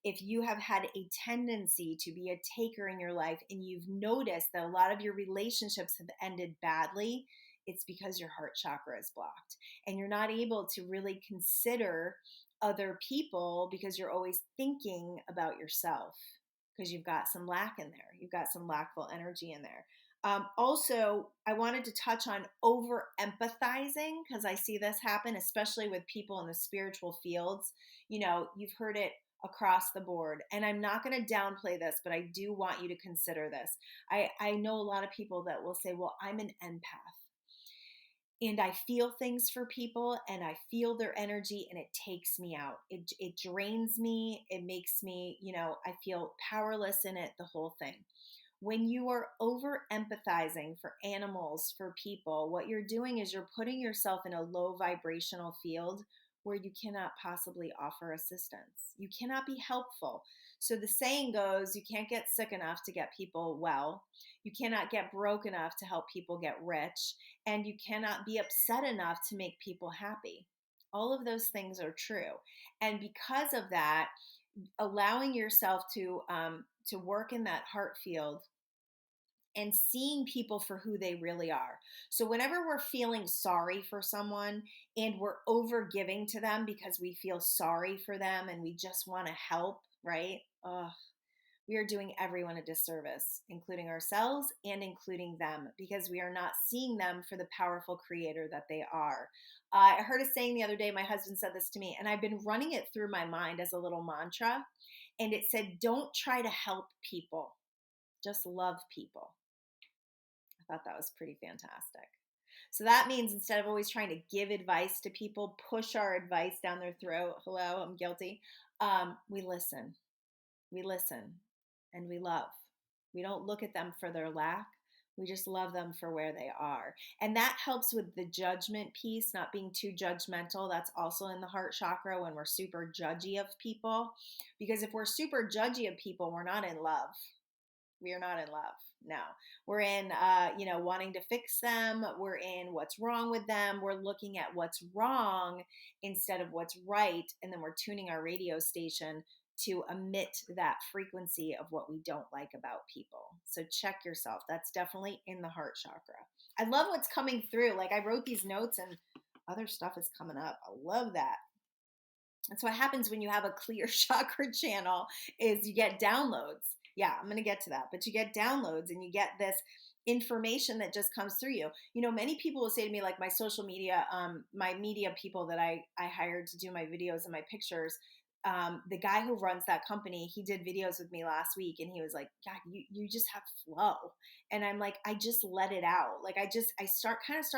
If you have had a tendency to be a taker in your life and you've noticed that a lot of your relationships have ended badly, it's because your heart chakra is blocked and you're not able to really consider other people because you're always thinking about yourself, because you've got some lack in there. You've got some lackful energy in there. Also, I wanted to touch on over empathizing, because I see this happen, especially with people in the spiritual fields. You've heard it across the board. And I'm not going to downplay this, but I do want you to consider this. I know a lot of people that will say, well, I'm an empath. and I feel things for people, and I feel their energy, and it takes me out. It drains me. It makes me, I feel powerless in it, the whole thing. When you are over empathizing for animals, for people, what you're doing is you're putting yourself in a low vibrational field where you cannot possibly offer assistance. You cannot be helpful. So the saying goes, you can't get sick enough to get people well. You cannot get broke enough to help people get rich. And you cannot be upset enough to make people happy. All of those things are true. And because of that, allowing yourself to work in that heart field and seeing people for who they really are. So whenever we're feeling sorry for someone and we're over giving to them because we feel sorry for them and we just want to help, right? We are doing everyone a disservice, including ourselves and including them, because we are not seeing them for the powerful creator that they are. I heard a saying the other day, my husband said this to me, and I've been running it through my mind as a little mantra. And it said, don't try to help people, just love people. I thought that was pretty fantastic. So that means instead of always trying to give advice to people, push our advice down their throat, hello, I'm guilty, we listen. We listen and we love. We don't look at them for their lack. We just love them for where they are. And that helps with the judgment piece, not being too judgmental. That's also in the heart chakra when we're super judgy of people. Because if we're super judgy of people, we're not in love. We are not in love. No, we're in, wanting to fix them. We're in what's wrong with them. We're looking at what's wrong instead of what's right. And then we're tuning our radio station to emit that frequency of what we don't like about people. So check yourself. That's definitely in the heart chakra. I love what's coming through. Like I wrote these notes and other stuff is coming up. I love that. That's what happens when you have a clear chakra channel is you get downloads. Yeah, I'm going to get to that. But you get downloads and you get this information that just comes through you. Many people will say to me, like my social media, my media people that I hired to do my videos and my pictures, the guy who runs that company, he did videos with me last week and he was like, God, you just have flow. And I'm like, I just let it out. Like I start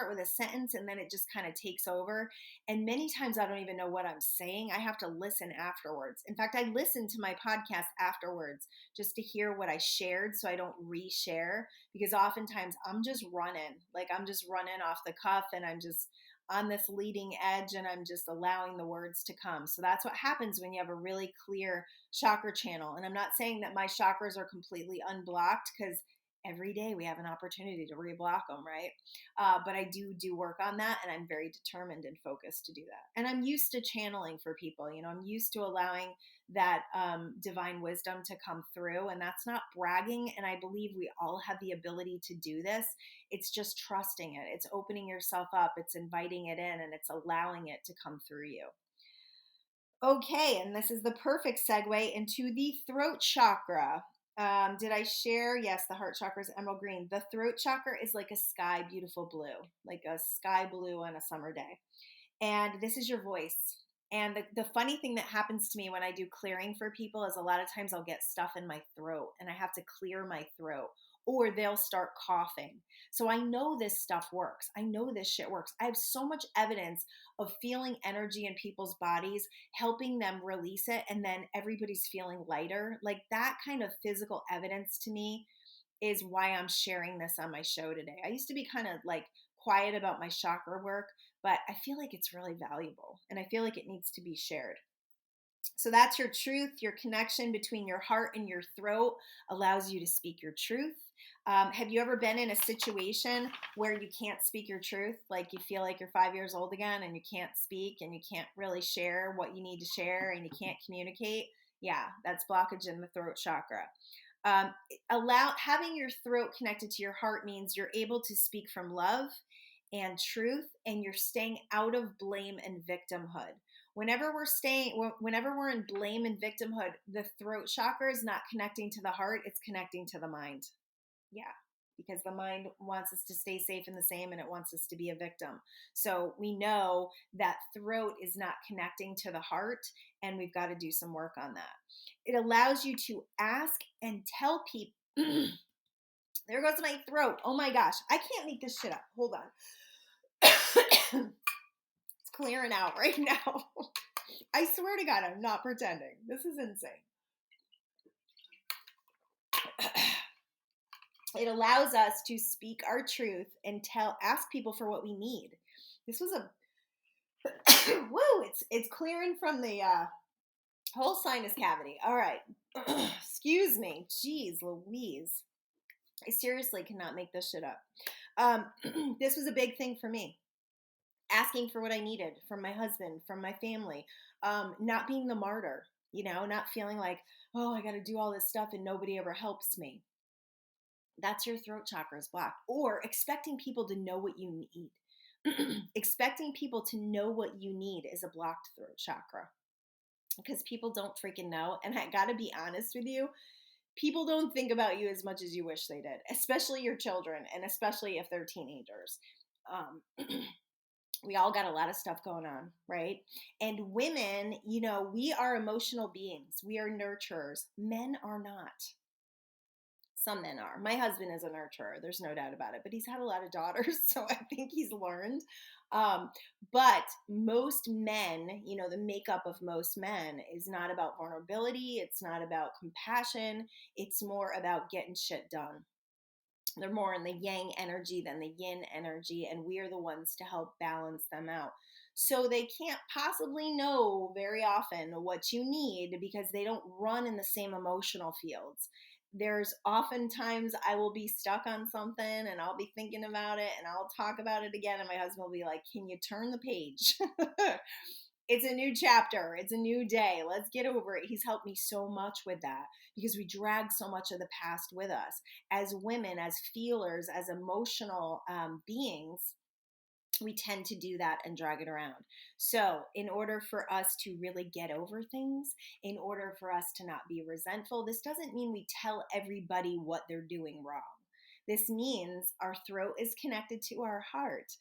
with a sentence and then it just kind of takes over. And many times I don't even know what I'm saying. I have to listen afterwards. In fact, I listen to my podcast afterwards just to hear what I shared so I don't reshare, because oftentimes I'm just running off the cuff and I'm just on this leading edge and I'm just allowing the words to come. So that's what happens when you have a really clear chakra channel. And I'm not saying that my chakras are completely unblocked, because every day we have an opportunity to reblock them, right? But I do work on that, and I'm very determined and focused to do that. And I'm used to channeling for people. I'm used to allowing that divine wisdom to come through, and that's not bragging. And I believe we all have the ability to do this. It's just trusting it. It's opening yourself up. It's inviting it in, and it's allowing it to come through you. Okay, and this is the perfect segue into the throat chakra. Did I share? Yes, the heart chakra is emerald green. The throat chakra is like a sky beautiful blue, like a sky blue on a summer day. And this is your voice. And the funny thing that happens to me when I do clearing for people is a lot of times I'll get stuff in my throat and I have to clear my throat, or they'll start coughing. So I know this stuff works. I know this shit works. I have so much evidence of feeling energy in people's bodies, helping them release it, and then everybody's feeling lighter. Like that kind of physical evidence to me is why I'm sharing this on my show today. I used to be kind of like quiet about my chakra work, but I feel like it's really valuable and I feel like it needs to be shared. So that's your truth. Your connection between your heart and your throat allows you to speak your truth. Have you ever been in a situation where you can't speak your truth? Like you feel like you're 5 years old again and you can't speak and you can't really share what you need to share and you can't communicate? Yeah, that's blockage in the throat chakra. Having your throat connected to your heart means you're able to speak from love and truth, and you're staying out of blame and victimhood. Whenever we're in blame and victimhood, the throat chakra is not connecting to the heart, it's connecting to the mind. Yeah, because the mind wants us to stay safe and the same, and it wants us to be a victim. So we know that throat is not connecting to the heart, and we've got to do some work on that. It allows you to ask and tell people, there goes my throat. Oh my gosh, I can't make this shit up. Hold on. It's clearing out right now. I swear to God, I'm not pretending. This is insane. It allows us to speak our truth and ask people for what we need. This was a woo, it's clearing from the whole sinus cavity. All right. Excuse me. Jeez Louise. I seriously cannot make this shit up. This was a big thing for me. Asking for what I needed from my husband, from my family, not being the martyr, not feeling like, oh, I got to do all this stuff and nobody ever helps me. That's your throat chakra is blocked. Or expecting people to know what you need. Expecting people to know what you need is a blocked throat chakra. Because people don't freaking know. And I got to be honest with you, people don't think about you as much as you wish they did, especially your children, and especially if they're teenagers. We all got a lot of stuff going on, right? And women, we are emotional beings. We are nurturers. Men are not. Some men are. My husband is a nurturer. There's no doubt about it. But he's had a lot of daughters, so I think he's learned. But most men, the makeup of most men is not about vulnerability. It's not about compassion. It's more about getting shit done. They're more in the yang energy than the yin energy, and we are the ones to help balance them out. So they can't possibly know very often what you need because they don't run in the same emotional fields. There's oftentimes I will be stuck on something and I'll be thinking about it and I'll talk about it again, and my husband will be like, can you turn the page? It's a new chapter. It's a new day. Let's get over it. He's helped me so much with that because we drag so much of the past with us. As women, as feelers, as emotional beings, we tend to do that and drag it around. So in order for us to really get over things, in order for us to not be resentful, this doesn't mean we tell everybody what they're doing wrong. This means our throat is connected to our heart.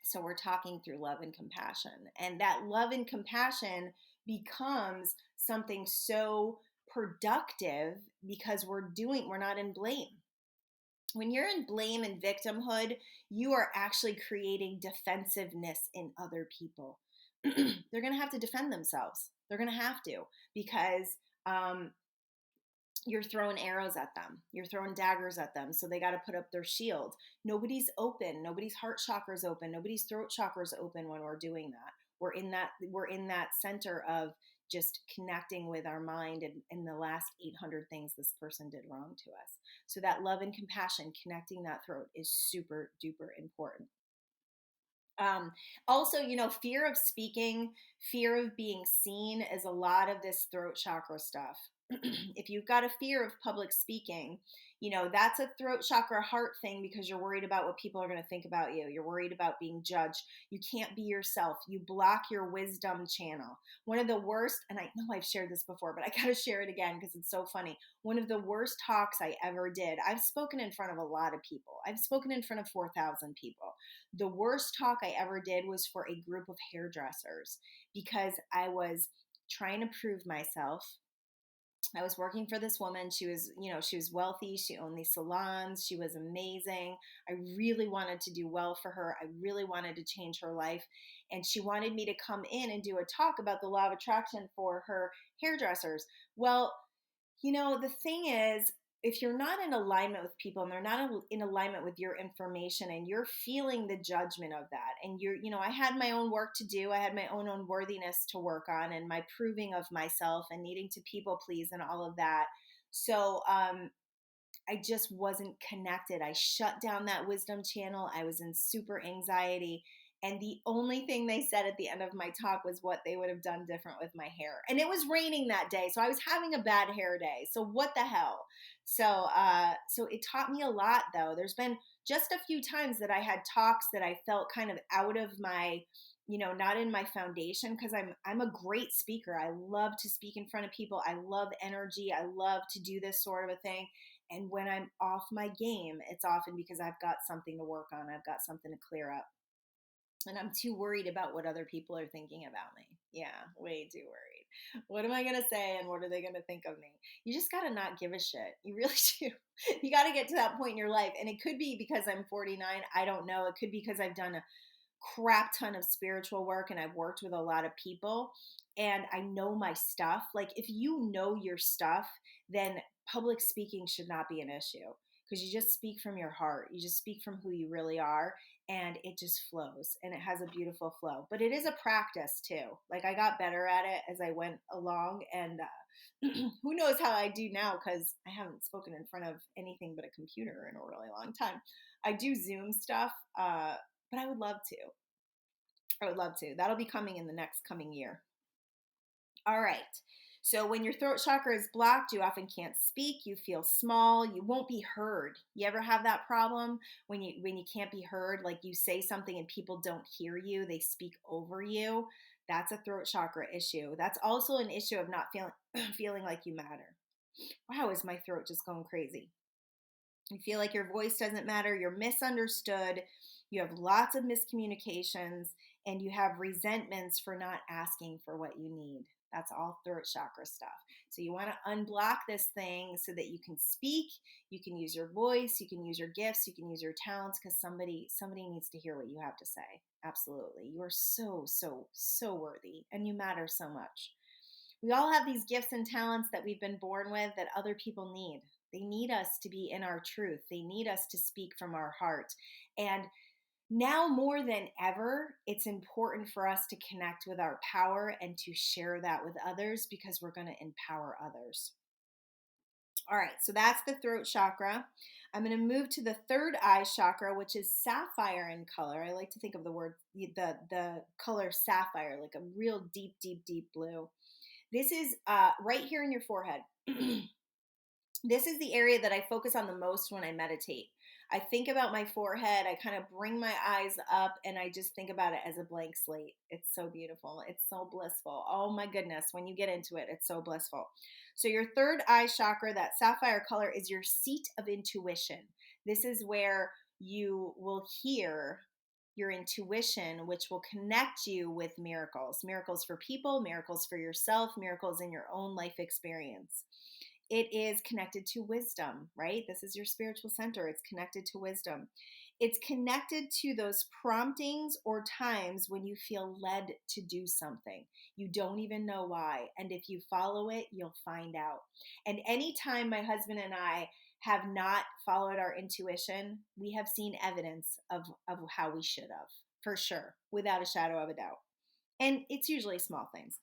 So we're talking through love and compassion. And that love and compassion becomes something so productive because we're not in blame. When you're in blame and victimhood, you are actually creating defensiveness in other people. They're going to have to defend themselves. They're going to have to because you're throwing arrows at them. You're throwing daggers at them. So they got to put up their shield. Nobody's open. Nobody's heart chakra's open. Nobody's throat chakra's open when we're doing that. We're in that center of just connecting with our mind and the last 800 things this person did wrong to us. So that love and compassion, connecting that throat is super duper important. Also, fear of speaking, fear of being seen is a lot of this throat chakra stuff. If you've got a fear of public speaking, that's a throat chakra heart thing because you're worried about what people are going to think about you. You're worried about being judged. You can't be yourself. You block your wisdom channel. One of the worst, and I know I've shared this before, but I got to share it again because it's so funny. One of the worst talks I ever did, I've spoken in front of a lot of people. I've spoken in front of 4,000 people. The worst talk I ever did was for a group of hairdressers because I was trying to prove myself. I was working for this woman. She was wealthy. She owned these salons. She was amazing. I really wanted to do well for her. I really wanted to change her life. And she wanted me to come in and do a talk about the law of attraction for her hairdressers. Well, the thing is, if you're not in alignment with people and they're not in alignment with your information and you're feeling the judgment of that, and I had my own work to do. I had my own unworthiness to work on and my proving of myself and needing to people please and all of that. So I just wasn't connected. I shut down that wisdom channel. I was in super anxiety. And the only thing they said at the end of my talk was what they would have done different with my hair. And it was raining that day. So I was having a bad hair day. So what the hell? So it taught me a lot though. There's been just a few times that I had talks that I felt kind of out of my, not in my foundation, because I'm a great speaker. I love to speak in front of people. I love energy. I love to do this sort of a thing. And when I'm off my game, it's often because I've got something to work on. I've got something to clear up. And I'm too worried about what other people are thinking about me. Yeah, way too worried. What am I going to say and what are they going to think of me? You just got to not give a shit. You really do. You got to get to that point in your life. And it could be because I'm 49. I don't know. It could be because I've done a crap ton of spiritual work and I've worked with a lot of people and I know my stuff. Like if you know your stuff, then public speaking should not be an issue because you just speak from your heart. You just speak from who you really are and it just flows and it has a beautiful flow. But it is a practice too. Like I got better at it as I went along and who knows how I do now because I haven't spoken in front of anything but a computer in a really long time. I do Zoom stuff, but I would love to. I would love to. That'll be coming in the next coming year. All right. So when your throat chakra is blocked, you often can't speak, you feel small, you won't be heard. You ever have that problem when you can't be heard, like you say something and people don't hear you, they speak over you? That's a throat chakra issue. That's also an issue of not feeling feeling like you matter. Wow, is my throat just going crazy? You feel like your voice doesn't matter, you're misunderstood, you have lots of miscommunications, and you have resentments for not asking for what you need. That's all throat chakra stuff. So you want to unblock this thing so that you can speak, you can use your voice, you can use your gifts, you can use your talents because somebody needs to hear what you have to say. Absolutely. You are so worthy and you matter so much. We all have these gifts and talents that we've been born with that other people need. They need us to be in our truth. They need us to speak from our heart. And now more than ever, it's important for us to connect with our power and to share that with others because we're going to empower others. All right, so that's the throat chakra. I'm going to move to the third eye chakra, which is sapphire in color. I like to think of the color sapphire, like a real deep blue. This is right here in your forehead. This is the area that I focus on the most when I meditate. I think about my forehead. I kind of bring my eyes up and I just think about it as a blank slate. It's so beautiful. It's so blissful. Oh my goodness. When you get into it, it's so blissful. So your third eye chakra, that sapphire color, is your seat of intuition. This is where you will hear your intuition, which will connect you with miracles for people, miracles for yourself, miracles in your own life experience. It is connected to wisdom, right? This is your spiritual center. It's connected to wisdom. It's connected to those promptings or times when you feel led to do something. You don't even know why. And if you follow it, you'll find out. And anytime my husband and I have not followed our intuition, we have seen evidence of how we should have, for sure, without a shadow of a doubt. And it's usually small things.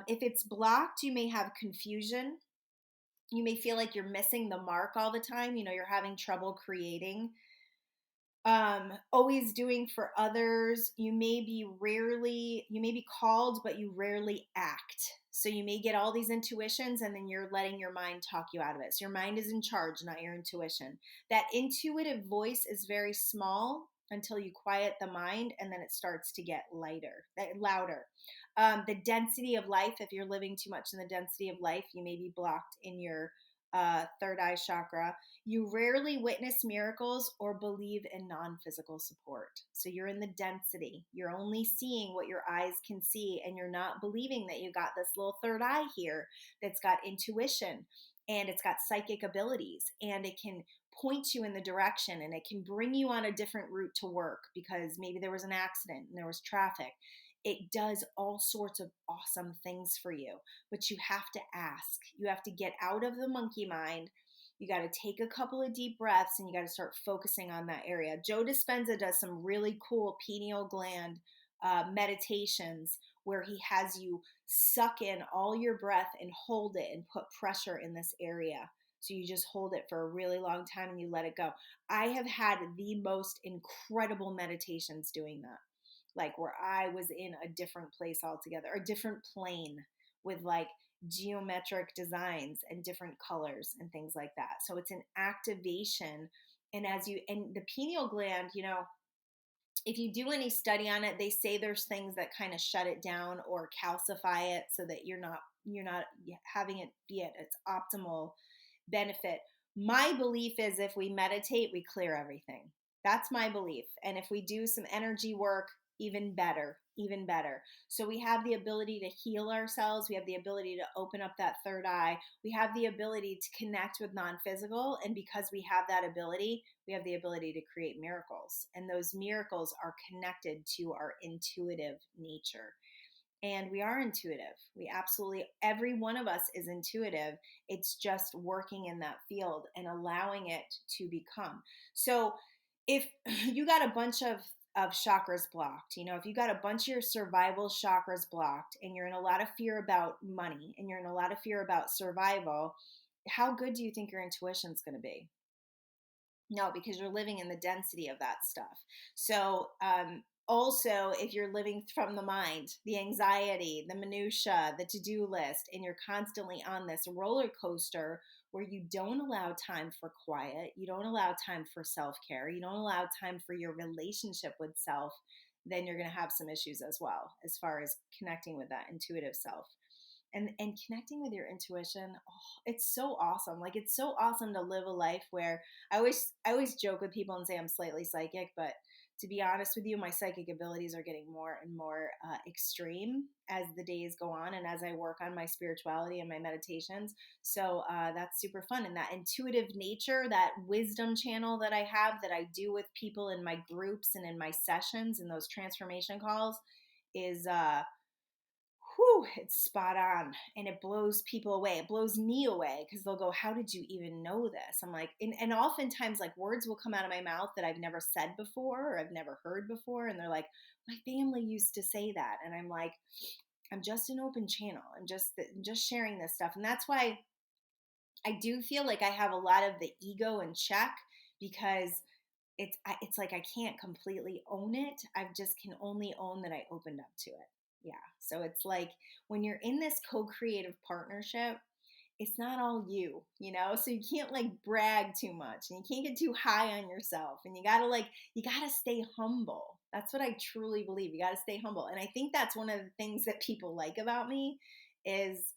If it's blocked, you may have confusion. You may feel like you're missing the mark all the time. You know, you're having trouble creating. Always doing for others. You may be called, but you rarely act. So you may get all these intuitions and then you're letting your mind talk you out of it. So your mind is in charge, not your intuition. That intuitive voice is very small until you quiet the mind and then it starts to get louder. The density of life, if you're living too much in the density of life, you may be blocked in your third eye chakra. You rarely witness miracles or believe in non-physical support. So you're in the density. You're only seeing what your eyes can see, and you're not believing that you got this little third eye here that's got intuition and it's got psychic abilities and it can point you in the direction and it can bring you on a different route to work because maybe there was an accident and there was traffic. It does all sorts of awesome things for you, but you have to ask. You have to get out of the monkey mind. You got to take a couple of deep breaths and you got to start focusing on that area. Joe Dispenza does some really cool pineal gland meditations where he has you suck in all your breath and hold it and put pressure in this area. So you just hold it for a really long time and you let it go. I have had the most incredible meditations doing that. Like where I was in a different place altogether, a different plane with like geometric designs and different colors and things like that. So it's an activation. And the pineal gland, you know, if you do any study on it, they say there's things that kind of shut it down or calcify it so that you're not having it be at its optimal benefit. My belief is if we meditate, we clear everything. That's my belief. And if we do some energy work, even better, even better. So we have the ability to heal ourselves. We have the ability to open up that third eye. We have the ability to connect with non-physical. And because we have that ability, we have the ability to create miracles. And those miracles are connected to our intuitive nature. And we are intuitive. We absolutely, every one of us is intuitive. It's just working in that field and allowing it to become. So if you got a bunch of chakras blocked, if you got a bunch of your survival chakras blocked and you're in a lot of fear about money and you're in a lot of fear about survival, how good do you think your intuition is going to be? No, because you're living in the density of that stuff. So, also, if you're living from the mind, the anxiety, the minutia, the to-do list, and you're constantly on this roller coaster where you don't allow time for quiet, you don't allow time for self-care, you don't allow time for your relationship with self, then you're going to have some issues as well, as far as connecting with that intuitive self. And connecting with your intuition, it's so awesome. Like, it's so awesome to live a life where I always joke with people and say I'm slightly psychic, but to be honest with you, my psychic abilities are getting more and more extreme as the days go on and as I work on my spirituality and my meditations. So that's super fun. And that intuitive nature, that wisdom channel that I have, that I do with people in my groups and in my sessions and those transformation calls is it's spot on, and it blows people away. It blows me away because they'll go, how did you even know this? I'm like, and oftentimes like words will come out of my mouth that I've never said before or I've never heard before. And they're like, my family used to say that. And I'm like, I'm just an open channel. I'm just sharing this stuff. And that's why I do feel like I have a lot of the ego in check, because it's like I can't completely own it. I just can only own that I opened up to it. Yeah. So it's like when you're in this co-creative partnership, it's not all you. So you can't like brag too much and you can't get too high on yourself, and you gotta stay humble. That's what I truly believe. You gotta stay humble. And I think that's one of the things that people like about me is,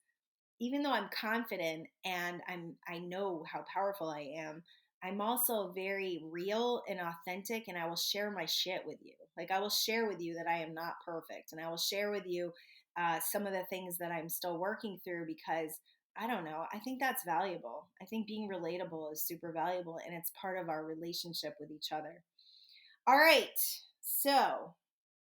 even though I'm confident and I know how powerful I am, I'm also very real and authentic, and I will share my shit with you. Like, I will share with you that I am not perfect, and I will share with you some of the things that I'm still working through, because I don't know. I think that's valuable. I think being relatable is super valuable, and it's part of our relationship with each other. All right. So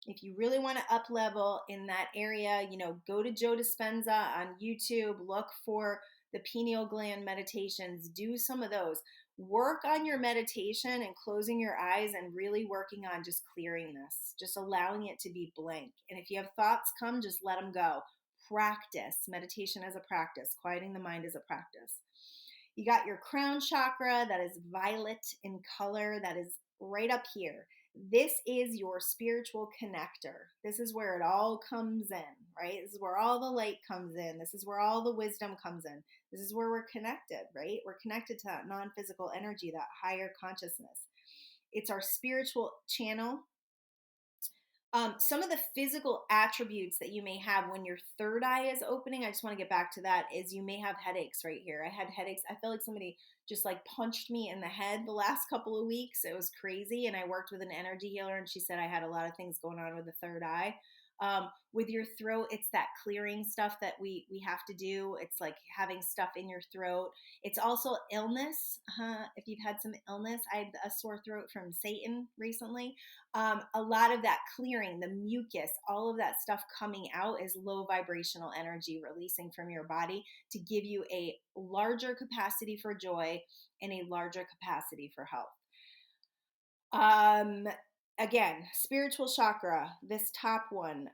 if you really want to up level in that area, go to Joe Dispenza on YouTube, look for the pineal gland meditations, do some of those. Work on your meditation and closing your eyes and really working on just clearing this, just allowing it to be blank. And if you have thoughts come, just let them go. Practice. Meditation as a practice. Quieting the mind is a practice. You got your crown chakra that is violet in color, that is right up here. This is your spiritual connector. This is where it all comes in, right? This is where all the light comes in. This is where all the wisdom comes in. This is where we're connected, right? We're connected to that non-physical energy, that higher consciousness. It's our spiritual channel. Some of the physical attributes that you may have when your third eye is opening, I just want to get back to that, is you may have headaches right here. I had headaches. I feel like somebody just like punched me in the head the last couple of weeks. It was crazy. And I worked with an energy healer, and she said I had a lot of things going on with the third eye. With your throat, it's that clearing stuff that we have to do. It's like having stuff in your throat. It's also illness. If you've had some illness, I had a sore throat from Satan recently. A lot of that clearing, the mucus, all of that stuff coming out is low vibrational energy releasing from your body to give you a larger capacity for joy and a larger capacity for health. Again, spiritual chakra, this top one.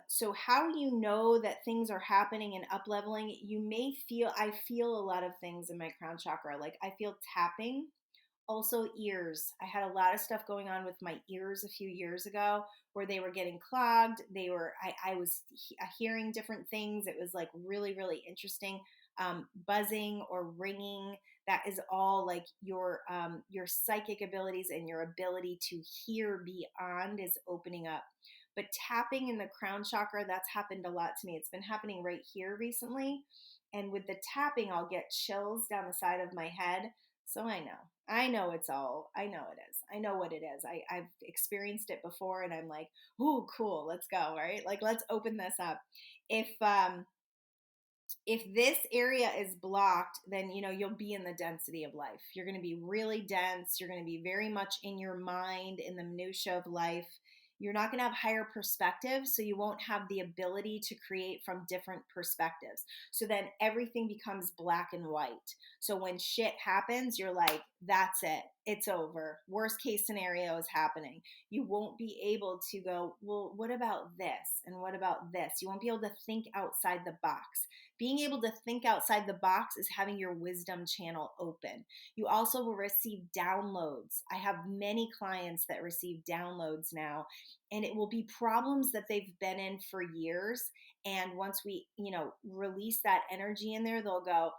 So how you know that things are happening and up leveling, I feel a lot of things in my crown chakra. Like, I feel tapping. Also ears. I had a lot of stuff going on with my ears a few years ago where they were getting clogged. I was hearing different things. It was like really, really interesting. Buzzing or ringing. That is all like your psychic abilities and your ability to hear beyond is opening up. But tapping in the crown chakra, that's happened a lot to me. It's been happening right here recently. And with the tapping, I'll get chills down the side of my head. So I know I know it is. I know what it is. I've experienced it before and I'm like, oh, cool, let's go, right? Like, let's open this up. If, if this area is blocked, then you'll be in the density of life. You're going to be really dense. You're going to be very much in your mind, in the minutia of life. You're not going to have higher perspective, so you won't have the ability to create from different perspectives. So then everything becomes black and white. So when shit happens, you're like, that's it. It's over. Worst case scenario is happening. You won't be able to go, well, what about this? And what about this? You won't be able to think outside the box. Being able to think outside the box is having your wisdom channel open. You also will receive downloads. I have many clients that receive downloads now, and it will be problems that they've been in for years. And once we, release that energy in there, they'll go,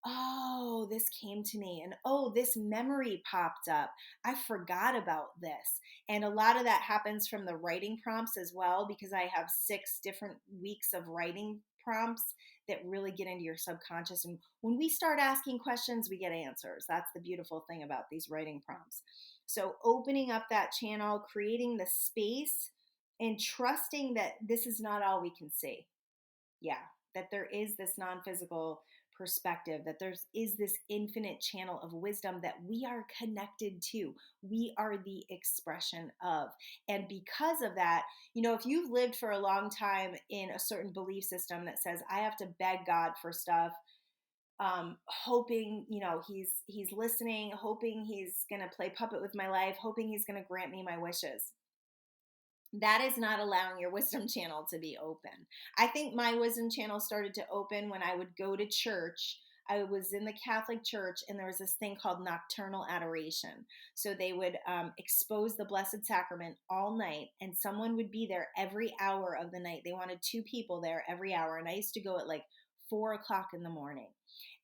oh, this came to me, and oh, this memory popped up. I forgot about this. And a lot of that happens from the writing prompts as well, because I have 6 different weeks of writing prompts that really get into your subconscious. And when we start asking questions, we get answers. That's the beautiful thing about these writing prompts. So opening up that channel, creating the space, and trusting that this is not all we can see. Yeah, that there is this non-physical perspective, that there is this infinite channel of wisdom that we are connected to. We are the expression of. And because of that, if you've lived for a long time in a certain belief system that says, I have to beg God for stuff, hoping, he's listening, hoping he's going to play puppet with my life, hoping he's going to grant me my wishes, that is not allowing your wisdom channel to be open. I think my wisdom channel started to open when I would go to church. I was in the Catholic Church, and there was this thing called nocturnal adoration. So they would expose the Blessed Sacrament all night, and someone would be there every hour of the night. They wanted 2 people there every hour, and I used to go at like 4 o'clock in the morning,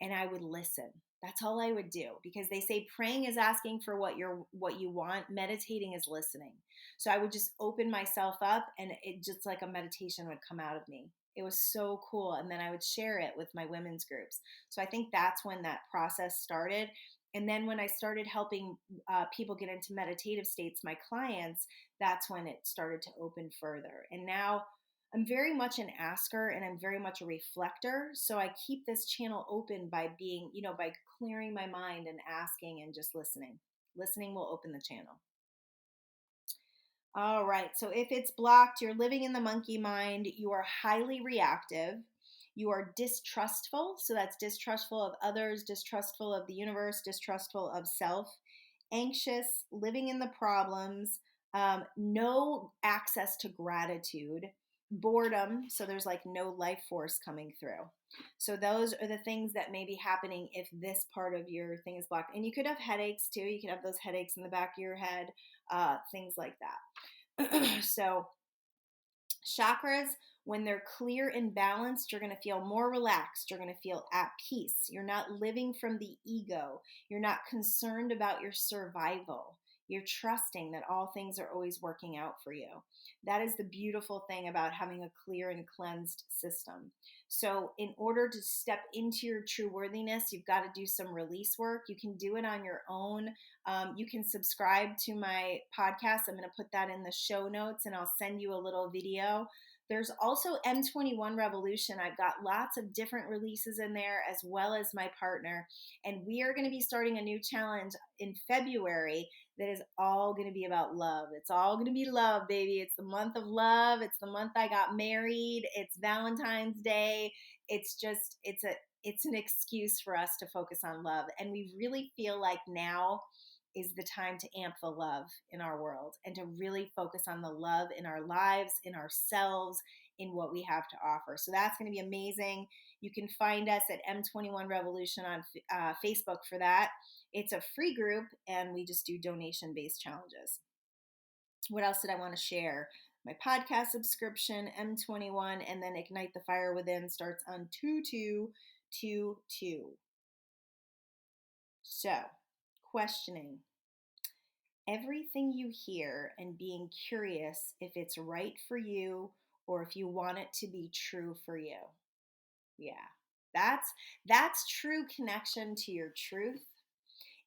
and I would listen. That's all I would do, because they say praying is asking for what you want, meditating is listening. So I would just open myself up, and it just like a meditation would come out of me. It was so cool. And then I would share it with my women's groups. So I think that's when that process started. And then when I started helping people get into meditative states, my clients, that's when it started to open further. And now I'm very much an asker, and I'm very much a reflector. So I keep this channel open by being, by clearing my mind and asking and just listening. Listening will open the channel. All right. So if it's blocked, you're living in the monkey mind. You are highly reactive. You are distrustful. So that's distrustful of others, distrustful of the universe, distrustful of self, anxious, living in the problems, no access to gratitude, boredom. So there's like no life force coming through. So those are the things that may be happening if this part of your thing is blocked. And you could have headaches too. You could have those headaches in the back of your head, things like that. So chakras, when they're clear and balanced, you're going to feel more relaxed. You're going to feel at peace. You're not living from the ego. You're not concerned about your survival. You're trusting that all things are always working out for you. That is the beautiful thing about having a clear and cleansed system. So in order to step into your true worthiness, you've got to do some release work. You can do it on your own. You can subscribe to my podcast. I'm going to put that in the show notes, and I'll send you a little video. There's also M21 Revolution. I've got lots of different releases in there, as well as my partner. And we are going to be starting a new challenge in February that is all going to be about love. It's all going to be love, baby. It's the month of love. It's the month I got married. It's Valentine's Day. It's an excuse for us to focus on love. And we really feel like now is the time to amp the love in our world and to really focus on the love in our lives, in ourselves, in what we have to offer. So that's going to be amazing. You can find us at M21 Revolution on Facebook for that. It's a free group, and we just do donation-based challenges. What else did I want to share? My podcast subscription, M21, and then Ignite the Fire Within starts on 2/2/22. So, questioning everything you hear and being curious if it's right for you or if you want it to be true for you. Yeah, that's true connection to your truth.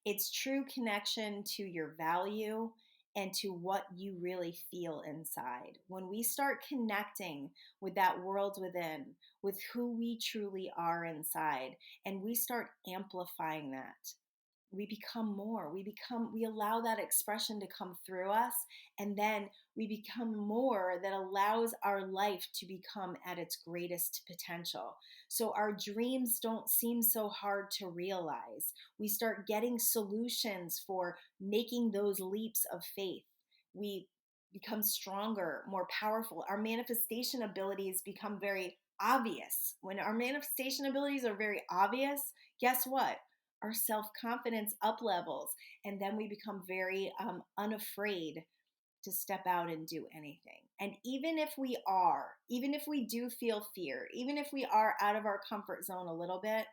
It's true connection to your value and to what you really feel inside. When we start connecting with that world within, with who we truly are inside, and we start amplifying that, we become more. We allow that expression to come through us, and then we become more that allows our life to become at its greatest potential. So our dreams don't seem so hard to realize. We start getting solutions for making those leaps of faith. We become stronger, more powerful. Our manifestation abilities become very obvious. When our manifestation abilities are very obvious, guess what? Our self-confidence up levels, and then we become very unafraid to step out and do anything. And even if we do feel fear, even if we are out of our comfort zone a little bit,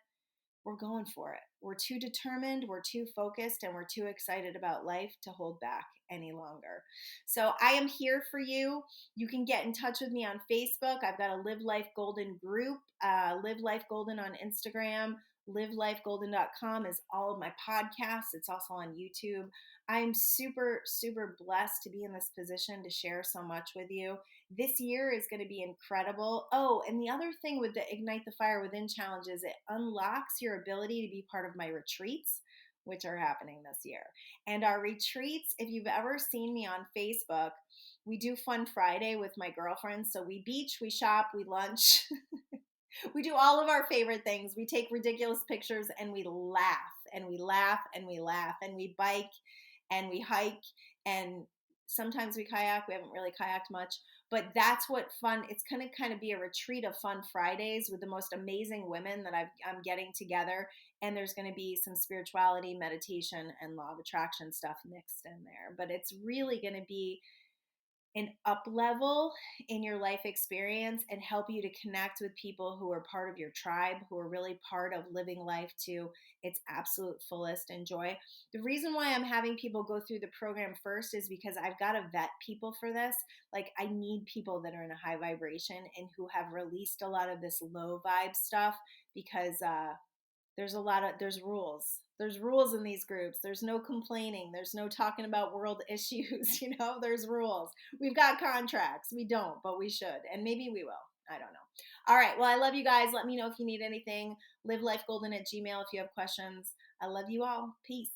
we're going for it. We're too determined, we're too focused, and we're too excited about life to hold back any longer. So I am here for you. You can get in touch with me on Facebook. I've got a Live Life Golden group, Live Life Golden on Instagram. LiveLifeGolden.com is all of my podcasts. It's also on YouTube. I'm super, super blessed to be in this position to share so much with you. This year is going to be incredible. Oh, and the other thing with the Ignite the Fire Within challenge is it unlocks your ability to be part of my retreats, which are happening this year. And our retreats, if you've ever seen me on Facebook, we do Fun Friday with my girlfriends. So we beach, we shop, we lunch. We do all of our favorite things. We take ridiculous pictures and we laugh and we laugh and we laugh and we bike and we hike and sometimes we kayak. We haven't really kayaked much, but that's what fun. It's going to kind of be a retreat of Fun Fridays with the most amazing women that I'm getting together. And there's going to be some spirituality, meditation, and law of attraction stuff mixed in there. But it's really going to be an up level in your life experience and help you to connect with people who are part of your tribe, who are really part of living life to its absolute fullest and joy. The reason why I'm having people go through the program first is because I've got to vet people for this. Like, I need people that are in a high vibration and who have released a lot of this low vibe stuff, because there's rules. There's rules in these groups. There's no complaining. There's no talking about world issues. There's rules. We've got contracts. We don't, but we should. And maybe we will. I don't know. All right. Well, I love you guys. Let me know if you need anything. LiveLifeGolden@gmail.com if you have questions. I love you all. Peace.